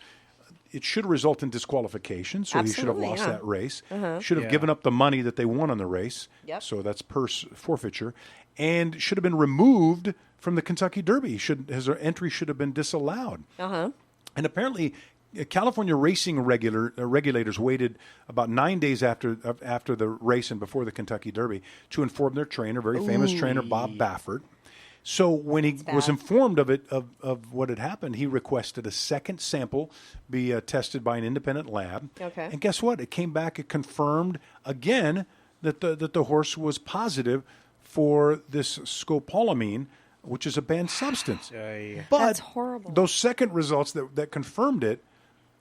it should result in disqualification, so he should have lost that race. Should have given up the money that they won on the race, so that's purse forfeiture, and should have been removed from the Kentucky Derby. His entry should have been disallowed. And apparently, California racing regulators waited about 9 days after the race and before the Kentucky Derby to inform their trainer, very famous trainer, Bob Baffert. So when he was informed of what had happened, he requested a second sample be tested by an independent lab. Okay. And guess what? It came back. It confirmed again that the horse was positive for this scopolamine, which is a banned substance. But that's horrible. Those second results that confirmed it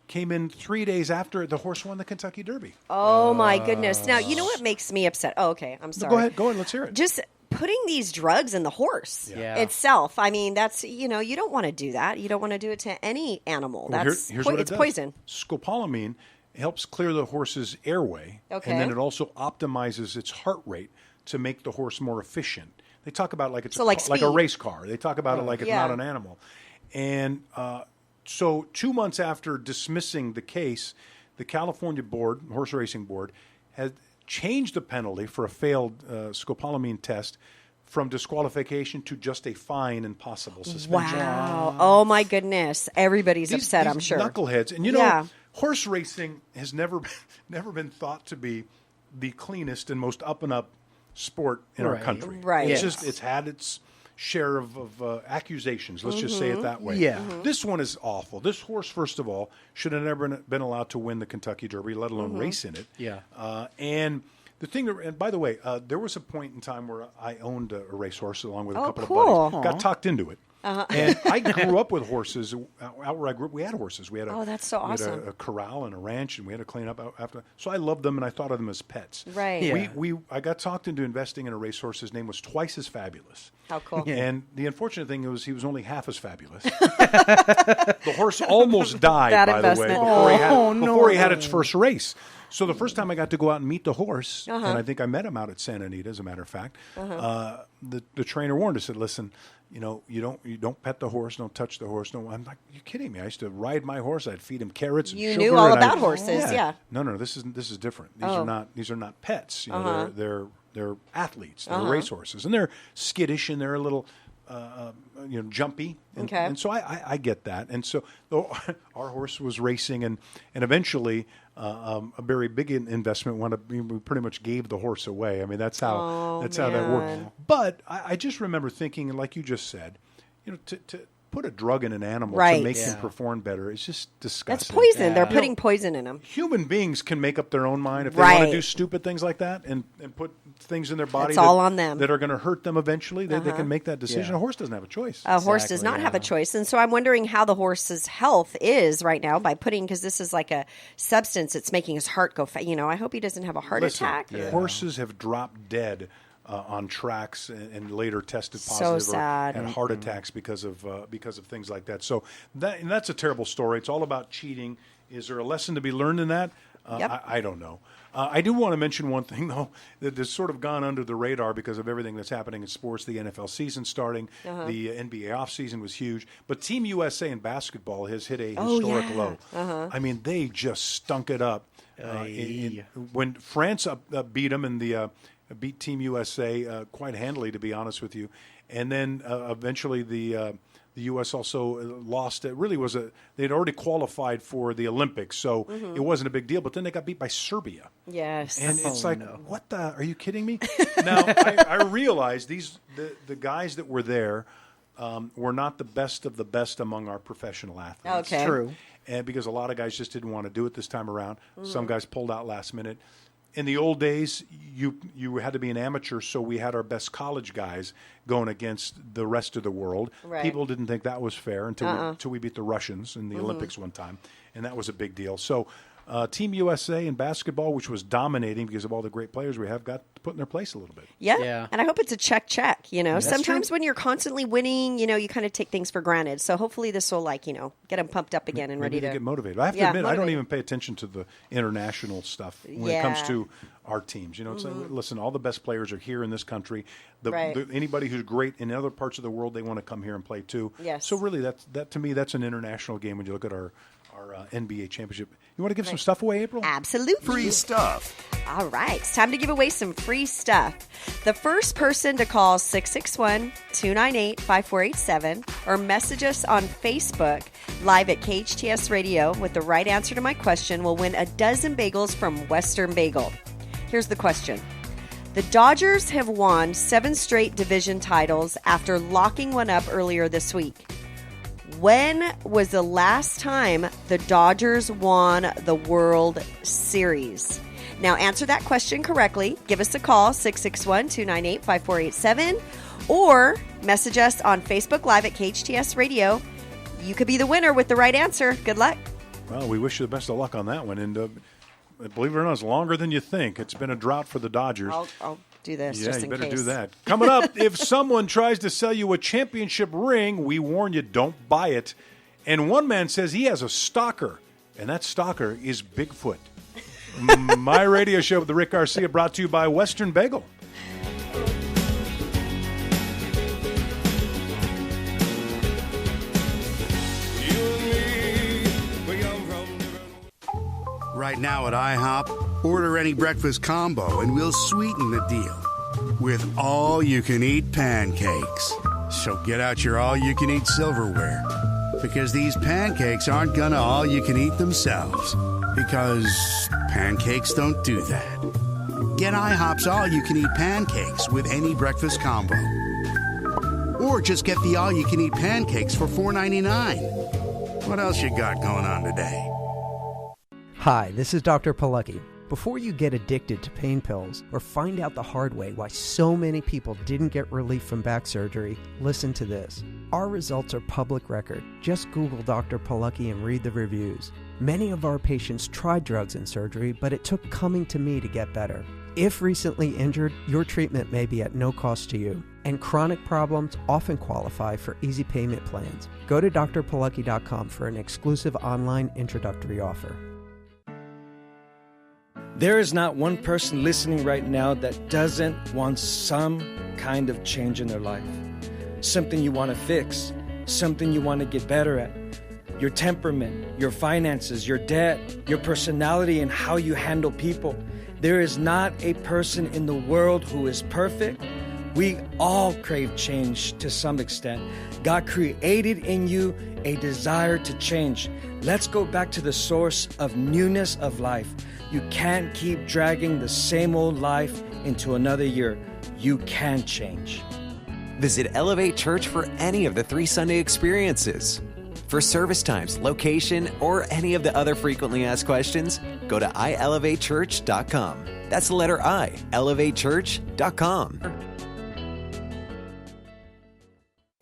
came in 3 days after the horse won the Kentucky Derby. Oh, my goodness. Now, you know what makes me upset? Oh, okay. I'm sorry. Go ahead. Let's hear it. Just putting these drugs in the horse itself. I mean, that's, you don't want to do that. You don't want to do it to any animal. Well, here's what it's it does. poison. Scopolamine helps clear the horse's airway. Okay. And then it also optimizes its heart rate to make the horse more efficient. They talk about it like it's like a race car. They talk about it like it's not an animal. And so 2 months after dismissing the case, the California Horse Racing Board, had changed the penalty for a failed scopolamine test from disqualification to just a fine and possible suspension. Wow. Oh, my goodness. Everybody's upset, I'm sure. Knuckleheads. And horse racing has never been thought to be the cleanest and most up-and-up sport in our country. Right. It's had its share of accusations. Let's just say it that way. Yeah. This one is awful. This horse, first of all, should have never been allowed to win the Kentucky Derby, let alone race in it. Yeah. And the thing, and by the way, there was a point in time where I owned a racehorse along with a couple cool. of buddies. Got talked into it. And I grew up with horses. Out where I grew up, we had horses. We had that's so awesome. We had a corral and a ranch, and we had to clean up after. So I loved them, and I thought of them as pets. Right. Yeah. I got talked into investing in a racehorse. His name was Twice as Fabulous. How cool. And the unfortunate thing was he was only half as fabulous. The horse almost died, Bad by the way, investment. before he had its first race. So the first time I got to go out and meet the horse, and I think I met him out at Santa Anita, as a matter of fact, the trainer warned us, said, listen, you don't pet the horse, don't touch the horse. No, I'm like, you kidding me? I used to ride my horse. I'd feed him carrots and You sugar. knew all about horses, yeah. No, this is different. These are not pets. They're athletes. They're racehorses, and they're skittish and they're a little jumpy. And so I get that. And so our horse was racing, and eventually a very big investment we pretty much gave the horse away. I mean, that's how that worked. But I just remember thinking, like you just said, to put a drug in an animal to make him perform better is just disgusting. That's poison. They're putting poison in them. Human beings can make up their own mind if they want to do stupid things like that and put things in their body all on them. that are going to hurt them eventually. They can make that decision. A horse doesn't have a choice. A horse does not have a choice. And so I'm wondering how the horse's health is right now by because this is like a substance that's making his heart go fast. I hope he doesn't have a heart attack. Horses have dropped dead on tracks and later tested So positive sad. and heart attacks because of things like that. So that's a terrible story. It's all about cheating. Is there a lesson to be learned in that? I don't know. I do want to mention one thing, though, that has sort of gone under the radar because of everything that's happening in sports. The NFL season starting, the NBA offseason was huge. But Team USA in basketball has hit a historic low. I mean, they just stunk it up. When France beat them in the beat Team USA quite handily, to be honest with you. And then eventually the U.S. also lost. It really was they'd already qualified for the Olympics, so it wasn't a big deal. But then they got beat by Serbia. Yes. And it's what the? Are you kidding me? Now, I realize the guys that were there were not the best of the best among our professional athletes. Okay. True. And because a lot of guys just didn't want to do it this time around. Some guys pulled out last minute. In the old days, you had to be an amateur, so we had our best college guys going against the rest of the world. Right. People didn't think that was fair until we beat the Russians in the Olympics one time, and that was a big deal. So Team USA in basketball, which was dominating because of all the great players we have, got put in their place a little bit. Yeah. And I hope it's a check. Sometimes when you're constantly winning, you kind of take things for granted. So hopefully this will get them pumped up again and Maybe ready to get motivated. I have to admit, I don't even pay attention to the international stuff when it comes to our teams. It's like, listen, all the best players are here in this country. Anybody who's great in other parts of the world, they want to come here and play too. Yes. So really, that to me, that's an international game when you look at our NBA championship. You want to give some stuff away, April? Absolutely. Free stuff. All right. It's time to give away some free stuff. The first person to call 661-298-5487 or message us on Facebook live at KHTS Radio with the right answer to my question will win a dozen bagels from Western Bagel. Here's the question. The Dodgers have won 7 straight division titles after locking one up earlier this week. When was the last time the Dodgers won the World Series? Now, answer that question correctly. Give us a call, 661-298-5487, or message us on Facebook Live at KHTS Radio. You could be the winner with the right answer. Good luck. Well, we wish you the best of luck on that one. And believe it or not, it's longer than you think. It's been a drought for the Dodgers. I'll do this yeah, just in you better case. do that. Coming up, if someone tries to sell you a championship ring, we warn you, don't buy it. And one man says he has a stalker, and that stalker is Bigfoot. My radio show with the Rick Garcia, brought to you by Western Bagel. Right now at IHOP, order any breakfast combo and we'll sweeten the deal with all-you-can-eat pancakes. So get out your all-you-can-eat silverware, because these pancakes aren't gonna all-you-can-eat themselves, because pancakes don't do that. Get IHOP's all-you-can-eat pancakes with any breakfast combo. Or just get the all-you-can-eat pancakes for $4.99. What else you got going on today? Hi, this is Dr. Pilecki. Before you get addicted to pain pills or find out the hard way why so many people didn't get relief from back surgery, listen to this. Our results are public record. Just Google Dr. Palucki and read the reviews. Many of our patients tried drugs and surgery, but it took coming to me to get better. If recently injured, your treatment may be at no cost to you. And chronic problems often qualify for easy payment plans. Go to drpalucki.com for an exclusive online introductory offer. There is not one person listening right now that doesn't want some kind of change in their life. Something you want to fix, something you want to get better at. Your temperament, your finances, your debt, your personality, and how you handle people. There is not a person in the world who is perfect. We all crave change to some extent. God created in you a desire to change. Let's go back to the source of newness of life. You can't keep dragging the same old life into another year. You can change. Visit Elevate Church for any of the 3 Sunday experiences. For service times, location, or any of the other frequently asked questions, go to ielevatechurch.com. That's the letter I, elevatechurch.com.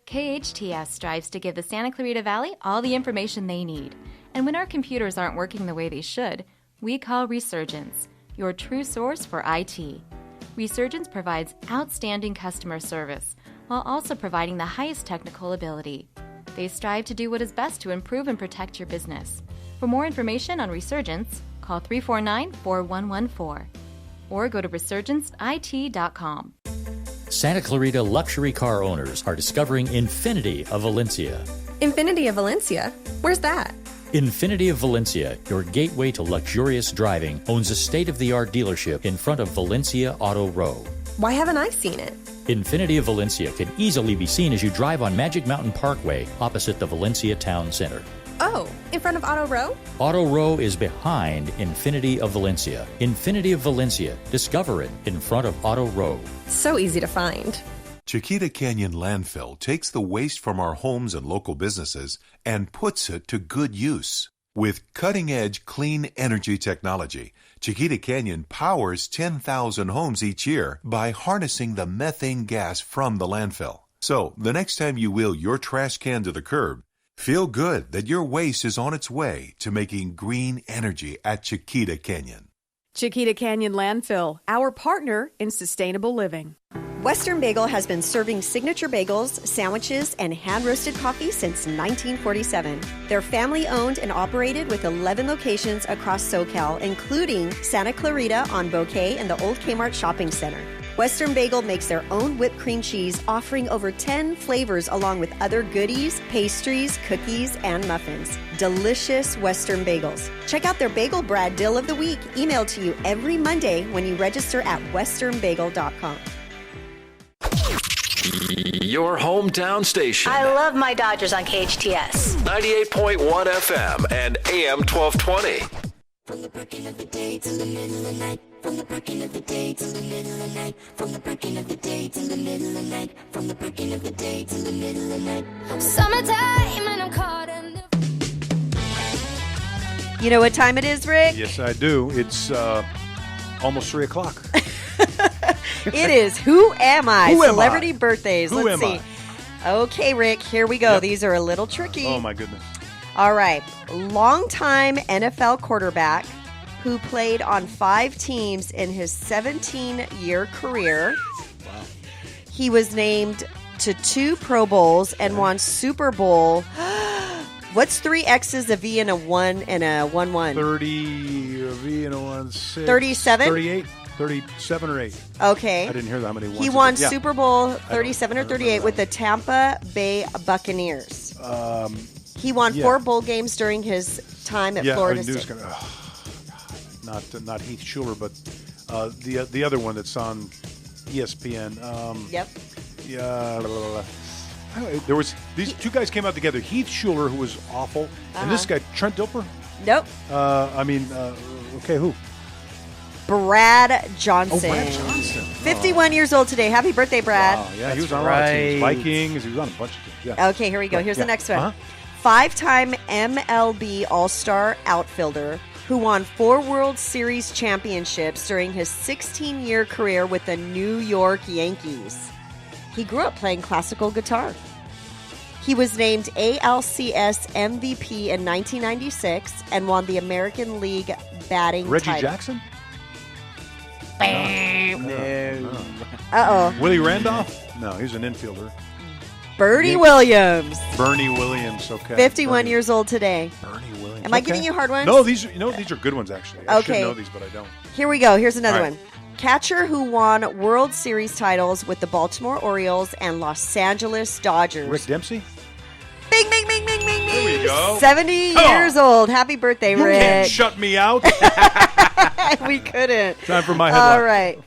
KHTS strives to give the Santa Clarita Valley all the information they need. And when our computers aren't working the way they should, we call Resurgence, your true source for IT. Resurgence provides outstanding customer service while also providing the highest technical ability. They strive to do what is best to improve and protect your business. For more information on Resurgence, call 349-4114 or go to resurgenceit.com. Santa Clarita luxury car owners are discovering Infinity of Valencia. Infinity of Valencia? Where's that? Infinity of Valencia, your gateway to luxurious driving, owns a state-of-the-art dealership in front of Valencia Auto Row. Why haven't I seen it? Infinity of Valencia can easily be seen as you drive on Magic Mountain Parkway opposite the Valencia Town Center. Oh, in front of Auto Row? Auto Row is behind Infinity of Valencia. Infinity of Valencia. Discover it in front of Auto Row. So easy to find. Chiquita Canyon Landfill takes the waste from our homes and local businesses and puts it to good use. With cutting-edge clean energy technology, Chiquita Canyon powers 10,000 homes each year by harnessing the methane gas from the landfill. So, the next time you wheel your trash can to the curb, feel good that your waste is on its way to making green energy at Chiquita Canyon. Chiquita Canyon Landfill, our partner in sustainable living. Western Bagel has been serving signature bagels, sandwiches, and hand-roasted coffee since 1947. They're family-owned and operated with 11 locations across SoCal, including Santa Clarita on Bouquet and the Old Kmart Shopping Center. Western Bagel makes their own whipped cream cheese, offering over 10 flavors along with other goodies, pastries, cookies, and muffins. Delicious Western Bagels. Check out their Bagel Bread Deal of the Week, emailed to you every Monday when you register at westernbagel.com. Your hometown station. I love my Dodgers on KHTS. 98.1 FM and AM 1220. From the breaking of the day to the middle of the night. From the breaking of the day to the middle of the night. From the breaking of the day to the middle of the night. From the breaking of the day to the middle of the night. Summertime and I'm caught in the... You know what time it is, Rick? Yes, I do. It's almost 3 o'clock. It is Who Am I? Who am Celebrity I? birthdays. Who Let's am see. Okay, Rick, here we go. Yep. These are a little tricky. Oh, my goodness. All right. Longtime NFL quarterback who played on 5 teams in his 17-year career. Wow. He was named to 2 Pro Bowls and won Super Bowl. What's 3 X's, a V, and a 1 and a 1-1? 30, a V, and a 1, 6. 37? 38. 37 or 8. Okay. I didn't hear how many ones. He won Yeah. Super Bowl 37 or 38 with the Tampa Bay Buccaneers. He won 4 bowl games during his time at Florida State. Not Heath Schuler, but the other one that's on ESPN. Yep. Yeah. There was these 2 guys came out together. Heath Schuler, who was awful, and this guy Trent Dilfer. Nope. Okay, who? Brad Johnson. Oh, Brad Johnson. 51 years old today. Happy birthday, Brad. Wow, yeah, he was on a lot of teams. Vikings. He was on a bunch of teams. Yeah. Okay, here we go. Here's the next one. Uh-huh. 5-time MLB All-Star outfielder who won 4 World Series championships during his 16-year career with the New York Yankees. He grew up playing classical guitar. He was named ALCS MVP in 1996 and won the American League batting Reggie title. Jackson? No. Uh-oh. Willie Randolph? No, he's an infielder. Bernie Williams. Bernie Williams, okay. 51 years old today. Bernie Williams. Am I giving you hard ones? No, these are good ones, actually. I should Okay. know these, but I don't. Here we go. Here's another All right. one. Catcher who won World Series titles with the Baltimore Orioles and Los Angeles Dodgers. Rick Dempsey? Bing, bing, bing, bing, bing, bing. There we go. 70 Come on. years old. Happy birthday, You Rick. can't shut me out. We couldn't. Time for my headline. All right.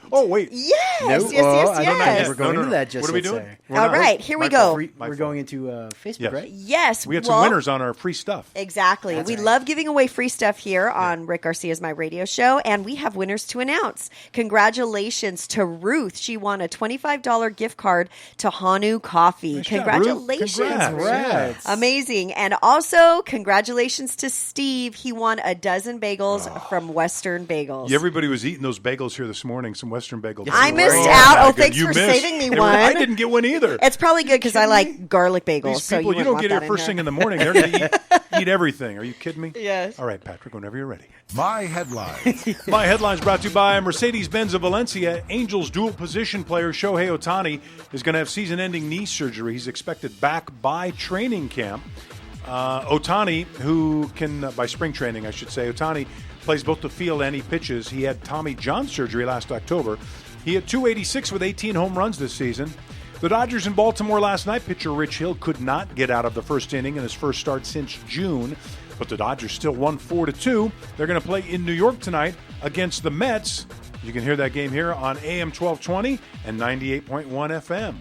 Oh, wait. Yes, No, yes, yes, I don't know if yes. we're going No. into that just What are we yet, doing? sir. We're All not. right, here we My go. fault. We're going into Facebook, Yes. right? Yes. We had some well, winners on our free stuff. Exactly. That's We right. love giving away free stuff here on Rick Garcia's My Radio Show, and we have winners to announce. Congratulations to Ruth. She won a $25 gift card to Hanu Coffee. Nice job, Ruth. Congratulations. Congrats. Congrats. Amazing. And also, congratulations to Steve. He won a dozen bagels from Western Bagels. Yeah, everybody was eating those bagels here this morning, some Western bagels. I missed Oh, out. my Oh, God. thanks You for missed. saving me They were- one. I didn't get one either. It's probably good because I like garlic bagels. These so people, you you don't wouldn't get want here that first in thing here. in the morning. They're going to eat everything. Are you kidding me? Yes. All right, Patrick, whenever you're ready. My headlines. My headlines brought to you by Mercedes-Benz of Valencia. Angels dual position player Shohei Ohtani is going to have season-ending knee surgery. He's expected back by training camp. Ohtani, who can, by spring training, I should say, Ohtani plays both the field and he pitches. He had Tommy John surgery last October. He hit .286 with 18 home runs this season. The Dodgers in Baltimore last night, pitcher Rich Hill could not get out of the first inning in his first start since June, but the Dodgers still won 4-2. They're going to play in New York tonight against the Mets. You can hear that game here on AM 1220 and 98.1 FM.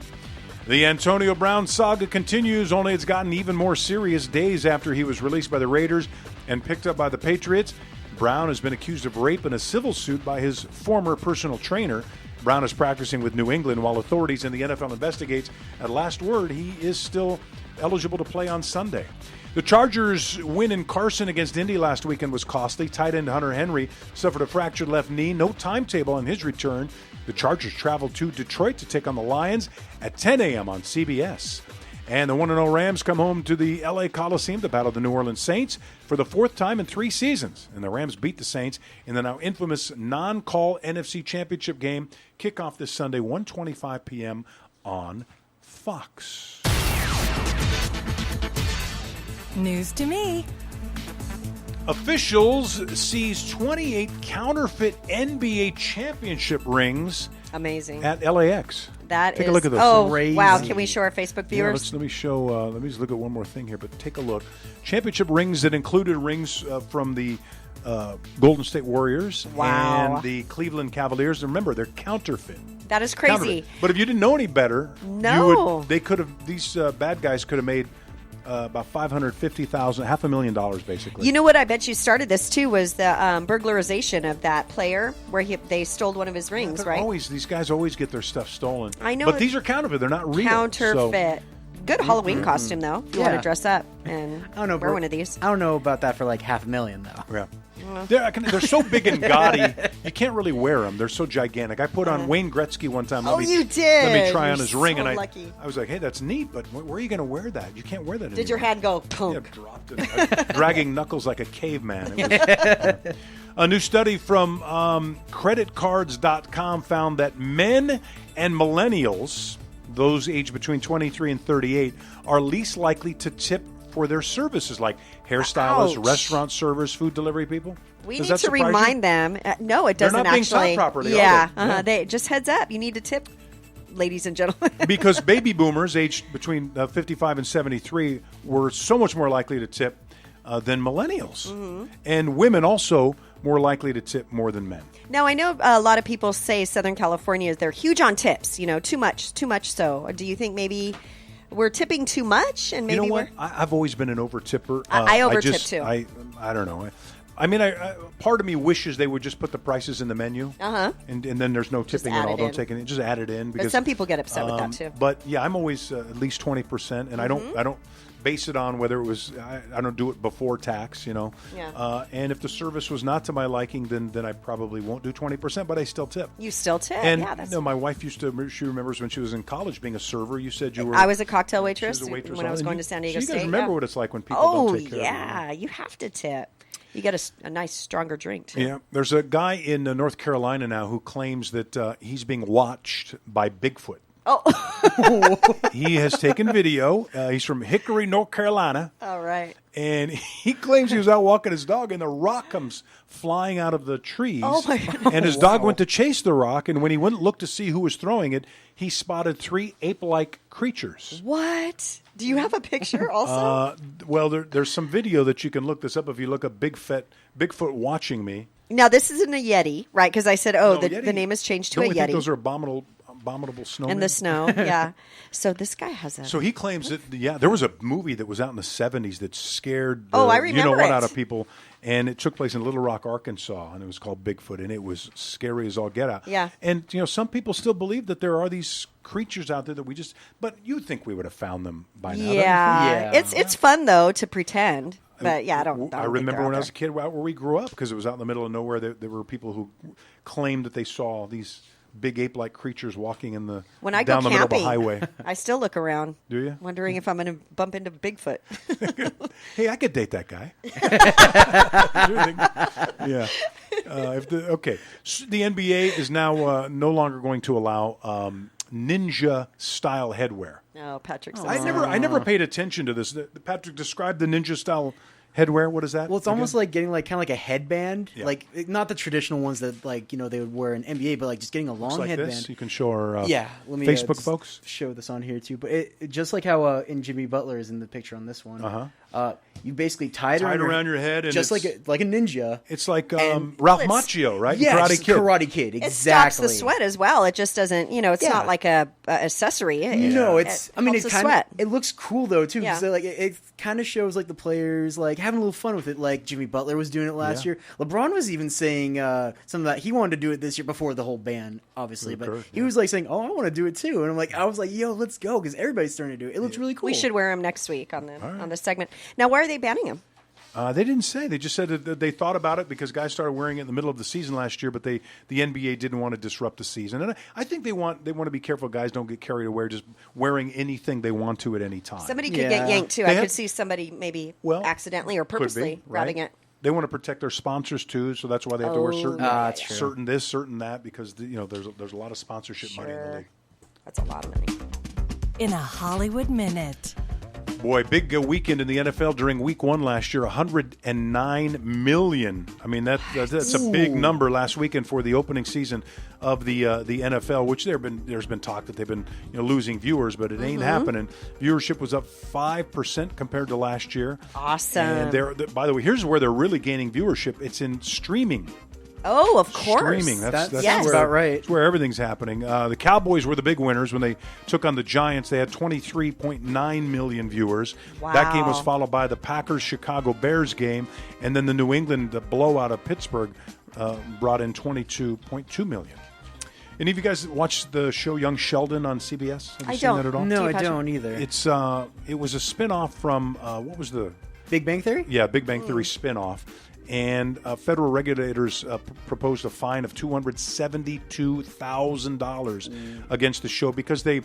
The Antonio Brown saga continues, only it's gotten even more serious days after he was released by the Raiders and picked up by the Patriots. Brown has been accused of rape in a civil suit by his former personal trainer. Brown is practicing with New England while authorities in the NFL investigates. At last word, he is still eligible to play on Sunday. The Chargers' win in Carson against Indy last weekend was costly. Tight end Hunter Henry suffered a fractured left knee. No timetable on his return. The Chargers traveled to Detroit to take on the Lions at 10 a.m. on CBS. And the 1-0 Rams come home to the L.A. Coliseum to battle the New Orleans Saints for the fourth time in 3 seasons. And the Rams beat the Saints in the now infamous non-call NFC Championship game. Kickoff this Sunday, 1:25 p.m. on Fox. News to me. Officials seize 28 counterfeit NBA championship rings Amazing. at LAX. That Take is. a look at this. Oh, Crazy. wow. Can we show our Facebook Yeah, viewers? let me show. Let me just look at one more thing here. But take a look. Championship rings that included rings from the Golden State Warriors Wow. and the Cleveland Cavaliers. Remember, they're counterfeit. That is crazy. Counterfeit. But if you didn't know any better, No. they could have. These bad guys could have made about $550,000, $500,000, basically. You know what? I bet you started this too was the burglarization of that player where they stole one of his rings, They're right? These guys always get their stuff stolen. I know but it- these are counterfeit. They're not real. Counterfeit. Good Halloween costume though. If you want Yeah. to dress up and I don't know. wear one of these. I don't know about that for like $500,000 though. Yeah. They're so big and gaudy, you can't really wear them. They're so gigantic. I put on Wayne Gretzky one time. Oh, you did. Let me try on You're his ring, so and lucky. I was like, "Hey, that's neat, but where are you going to wear that? You can't wear that." Did your anymore." hand go Yeah, punk? dropped it, dragging knuckles like a caveman. It was, a new study from creditcards.com found that men and millennials, those aged between 23 and 38, are least likely to tip for their services like hairstylists, Ouch. restaurant servers, food delivery people. We Does need that to surprise you? remind them. No, it They're doesn't not being actually. taught properly, are Yeah, they? Yeah. They just heads up. You need to tip, ladies and gentlemen. Because baby boomers aged between 55 and 73 were so much more likely to tip than millennials. Mm-hmm. And women also more likely to tip more than men. Now I know a lot of people say Southern California they're huge on tips. You know, too much so. Do you think maybe we're tipping too much? And maybe You know what? we're. I've always been an over-tipper. I over-tip just- too. I don't know. I mean, part of me wishes they would just put the prices in the menu, and then there's no tipping add at all. it Don't in. take it in. Just add it in. But Because some people get upset with that too. But yeah, I'm always at least 20%, and I don't base it on whether it was I don't do it before tax, Yeah. And if the service was not to my liking, then I probably won't do 20%, but I still tip. You still tip? And Yeah, that's my wife she remembers when she was in college being a server. You said you were. I was a cocktail waitress, she was a waitress when I was going you- to San Diego so State. you guys remember yeah. what it's like when people don't take care yeah, of you. you have to tip. You get a nice, stronger drink, too. Yeah, there's a guy in North Carolina now who claims that he's being watched by Bigfoot. Oh. He has taken video. He's from Hickory, North Carolina. All right. And he claims he was out walking his dog, and the rock comes flying out of the trees. Oh, my goodness. And his dog went to chase the rock, and when he went to look to see who was throwing it, he spotted 3 ape-like creatures. What? Do you have a picture also? Well, there's some video that you can look this up if you look up Bigfoot watching me. Now, this isn't a Yeti, right? Because I said, No, the Yeti- name has changed to Don't a we Yeti. think those are abominable snowmen? In the snow, yeah. So this guy has a... So he claims that, there was a movie that was out in the 70s that scared the, I remember what it. out of people, and it took place in Little Rock, Arkansas, and it was called Bigfoot, and it was scary as all get out. Yeah. And, some people still believe that there are these creatures out there that we just... But you'd think we would have found them by now. Yeah. It's fun, though, to pretend. But, I don't I think remember they're when out I was a kid out where we grew up, because it was out in the middle of nowhere. There were people who claimed that they saw these big ape-like creatures walking in the When I down go the middle of camping, a highway. I still look around. Do you? Wondering if I'm going to bump into Bigfoot. Hey, I could date that guy. Yeah. The NBA is now no longer going to allow ninja-style headwear. No, Patrick says I never paid attention to this. Patrick, describe the ninja-style headwear. What is that? Well, it's almost like getting kind of like a headband, Yeah. like not the traditional ones that they would wear in NBA, but like just getting a long Looks like headband. this. You can show our let me Facebook just folks. show this on here too. But it just like how in Jimmy Butler is in the picture on this one. You basically tie it around your head, and just it's- like a ninja. It's like And- Ralph Well, it's- Macchio, right? Yeah, Karate just Kid. Karate Kid, It stops exactly. the sweat as well. It just doesn't, it's Yeah. not like a accessory. No, it's. I mean, helps it the kind sweat. of. It looks cool though too, because Yeah. it kind of shows like the players like having a little fun with it. Like Jimmy Butler was doing it last Yeah. year. LeBron was even saying something that he wanted to do it this year before the whole ban, obviously. But Occurred, he was like saying, "Oh, I want to do it too," and I was like, "Yo, let's go," because everybody's starting to do it. It looks really cool. We should wear them next week on the segment. Now, why are they banning them? They didn't say. They just said that they thought about it because guys started wearing it in the middle of the season last year, but the NBA didn't want to disrupt the season. And I think they want to be careful guys don't get carried away just wearing anything they want to at any time. Somebody could get yanked, too. They I could see somebody maybe accidentally or Could be, purposely grabbing right? it. They want to protect their sponsors too, so that's why they have to wear that's true. certain this, certain that, because there's a lot of sponsorship money in the league. That's a lot of money. In a Hollywood Minute. Boy, big weekend in the NFL during Week 1 last year, $109 million. I mean, that's a big number last weekend for the opening season of the NFL. Which there's been talk that they've been losing viewers, but it ain't happening. Viewership was up 5% compared to last year. Awesome. And by the way, here's where they're really gaining viewership. It's in streaming. Oh, of course. Streaming. That's yes. about right. That's where everything's happening. The Cowboys were the big winners when they took on the Giants. They had 23.9 million viewers. Wow. That game was followed by the Packers-Chicago Bears game, and then the New England blowout of Pittsburgh brought in 22.2 million. Any of you guys watched the show Young Sheldon on CBS? Have you I seen don't. that at all? No, I don't either. It was a spin-off from what was the Big Bang Theory? Yeah, Big Bang Theory spin-off. And federal regulators proposed a fine of $272,000 against the show because they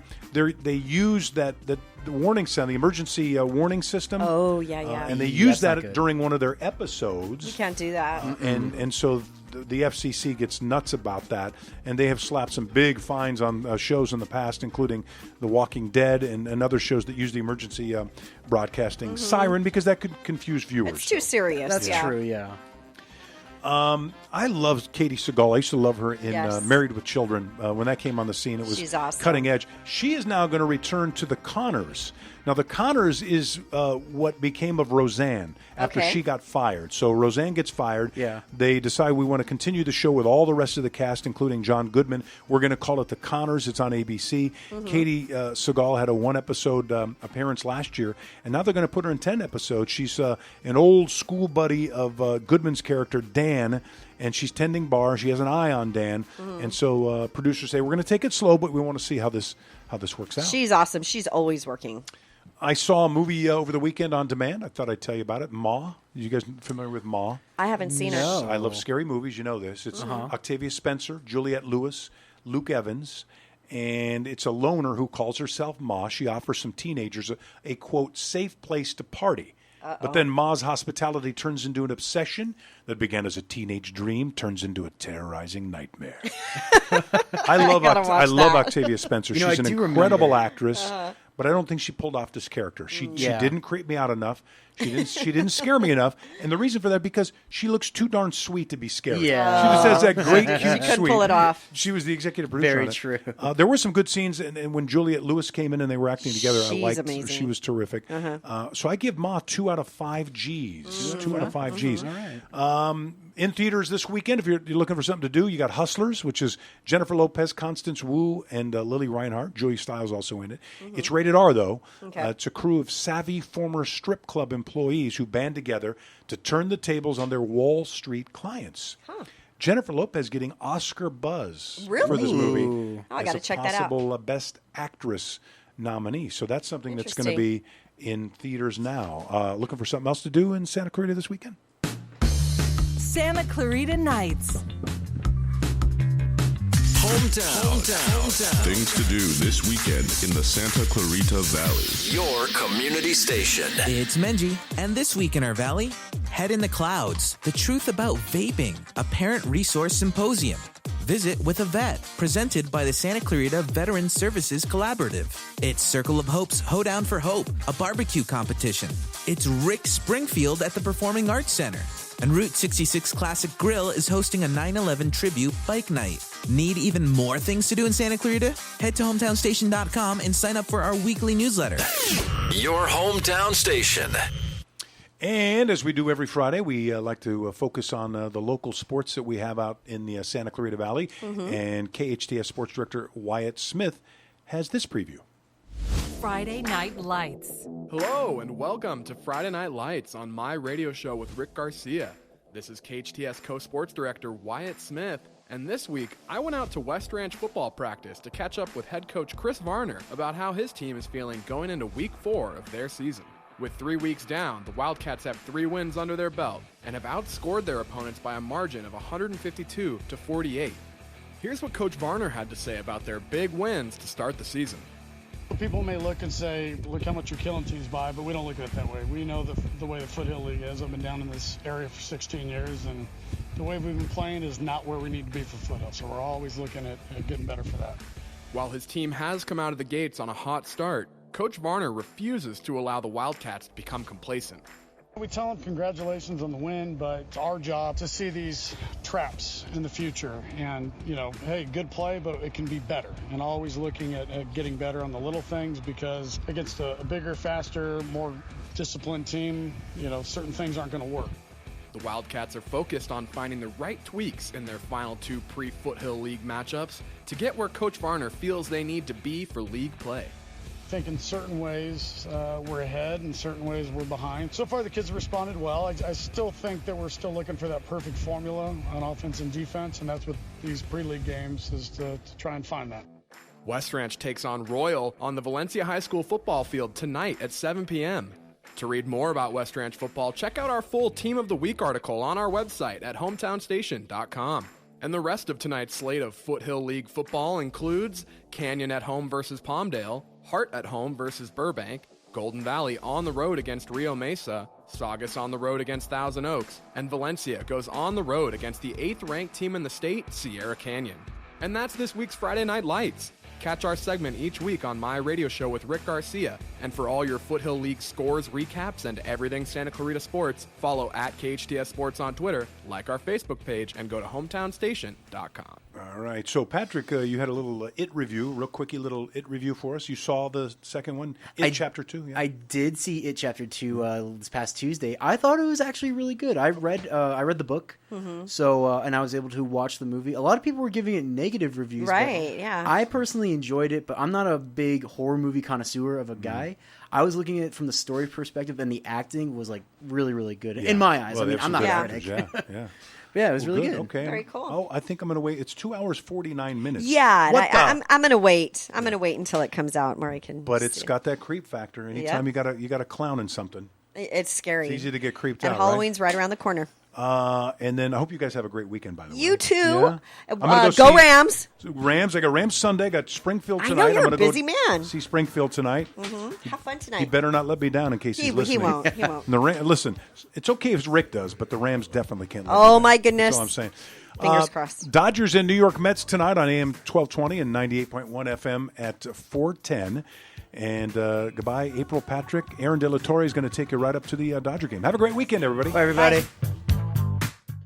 used the warning sound, the emergency warning system. Oh, yeah. And they used That's not that good. during one of their episodes. You can't do that. And so the FCC gets nuts about that, and they have slapped some big fines on shows in the past, including The Walking Dead and other shows that use the emergency broadcasting siren because that could confuse viewers. It's too serious. That's true, yeah. I love Katie Seagal. I used to love her in Yes. Married with Children. When that came on the scene, it was She's awesome. cutting edge. She is now going to return to the Connors. Now, the Connors is what became of Roseanne after Okay. she got fired. So Roseanne gets fired. Yeah. They decide we want to continue the show with all the rest of the cast, including John Goodman. We're going to call it The Connors. It's on ABC. Katie Seagal had a one-episode appearance last year, and now they're going to put her in 10 episodes. She's an old school buddy of Goodman's character, Dan, and she's tending bar. She has an eye on Dan. And so producers say, we're going to take it slow, but we want to see how this works out. She's awesome. She's always working. I saw a movie over the weekend on demand. I thought I'd tell you about it. Ma. You guys familiar with Ma? I haven't seen it. I love scary movies. You know this. It's Octavia Spencer, Juliette Lewis, Luke Evans, and it's a loner who calls herself Ma. She offers some teenagers a quote, safe place to party. But then Ma's hospitality turns into an obsession that began as a teenage dream, turns into a terrorizing nightmare. I love Octavia Spencer. She's an incredible actress, but I don't think she pulled off this character. She didn't creep me out enough. She didn't scare me enough. And the reason for that, because she looks too darn sweet to be scary. Yeah. She just has that great, cute, she couldn't sweet. pull it off. She was the executive producer. Very on it. true. There were some good scenes, and when Juliette Lewis came in and they were acting together, She's I liked amazing. She was terrific. So I give Ma 2 out of 5 Gs. 2 out of 5 Gs. All right. In theaters this weekend, if you're looking for something to do, you got Hustlers, which is Jennifer Lopez, Constance Wu, and Lily Reinhart. Julie Stiles also in it. It's rated R, though. Okay. It's a crew of savvy former strip club employees who band together to turn the tables on their Wall Street clients. Jennifer Lopez getting Oscar buzz for this movie. I got to check that out. Possible Best Actress nominee. So that's something that's going to be in theaters now. Looking for something else to do in Santa Clarita this weekend? Santa Clarita Nights. Hometown. Things to do this weekend in the Santa Clarita Valley. Your community station. It's Menji, and this week in our valley, Head in the Clouds, the truth about vaping, a parent resource symposium. Visit with a Vet, presented by the Santa Clarita Veteran Services Collaborative. It's Circle of Hope's Hoedown for Hope, a barbecue competition. It's Rick Springfield at the Performing Arts Center. And Route 66 Classic Grill is hosting a 9/11 tribute bike night. Need even more things to do in Santa Clarita? Head to hometownstation.com and sign up for our weekly newsletter. Your hometown station. And as we do every Friday, we like to focus on the local sports that we have out in the Santa Clarita Valley. And KHTS Sports Director Wyatt Smith has this preview. Friday Night Lights. Hello and welcome to Friday Night Lights on my radio show with Rick Garcia. This is KHTS Co-Sports Director Wyatt Smith, and this week I went out to West Ranch football practice to catch up with head coach Chris Varner about how his team is feeling going into week 4 of their season. With 3 weeks down, the Wildcats have 3 wins under their belt and have outscored their opponents by a margin of 152-48. Here's what Coach Varner had to say about their big wins to start the season. People may look and say, look how much you're killing teams by, but we don't look at it that way. We know the way the Foothill League is. I've been down in this area for 16 years, and the way we've been playing is not where we need to be for Foothill, so we're always looking at getting better for that. While his team has come out of the gates on a hot start, Coach Varner refuses to allow the Wildcats to become complacent. We tell them congratulations on the win, but it's our job to see these traps in the future. And, hey, good play, but it can be better. And always looking at getting better on the little things, because against a bigger, faster, more disciplined team, certain things aren't going to work. The Wildcats are focused on finding the right tweaks in their final 2 pre-Foothill League matchups to get where Coach Varner feels they need to be for league play. I think in certain ways we're ahead, in certain ways we're behind. So far the kids have responded well. I still think that we're still looking for that perfect formula on offense and defense, and that's what these pre-league games is to try and find that. West Ranch takes on Royal on the Valencia High School football field tonight at 7 p.m. To read more about West Ranch football, check out our full Team of the Week article on our website at hometownstation.com. And the rest of tonight's slate of Foothill League football includes Canyon at home versus Palmdale, Hart at home versus Burbank, Golden Valley on the road against Rio Mesa, Saugus on the road against Thousand Oaks, and Valencia goes on the road against the 8th-ranked team in the state, Sierra Canyon. And that's this week's Friday Night Lights. Catch our segment each week on my radio show with Rick Garcia. And for all your Foothill League scores, recaps, and everything Santa Clarita sports, follow at KHTS Sports on Twitter, like our Facebook page, and go to hometownstation.com. All right. So, Patrick, you had a little IT review, real quickie little IT review for us. You saw the second one, Chapter 2? Yeah. I did see IT Chapter 2 this past Tuesday. I thought it was actually really good. I read the book, so and I was able to watch the movie. A lot of people were giving it negative reviews. Right, yeah. I personally enjoyed it, but I'm not a big horror movie connoisseur of a guy. I was looking at it from the story perspective, and the acting was like really, really good in my eyes. Well, I mean, I'm not a critic. Yeah. Yeah, it was really good. Okay. Very cool. Oh, I think I'm going to wait. It's 2 hours 49 minutes. Yeah, What the- I'm going to wait. I'm going to wait until it comes out where I can. But it's see it. got that creep factor. Anytime you got a clown in something. It's scary. It's easy to get creeped and out. Halloween's right around the corner. And then I hope you guys have a great weekend, by the way. You too. Yeah? Go Rams. Rams. I got Rams Sunday. I got Springfield tonight. I know you're I'm a gonna busy go man. See Springfield tonight. Mm-hmm. Have fun He tonight. better not let me down in case he's listening. He won't. He won't. And listen, it's okay if Rick does, but the Rams definitely can't let me Oh, down. my goodness. That's all I'm saying. Fingers crossed. Dodgers and New York Mets tonight on AM 1220 and 98.1 FM at 410. And goodbye, April Patrick. Aaron De La Torre is going to take you right up to the Dodger game. Have a great weekend, everybody. Bye, everybody. Bye.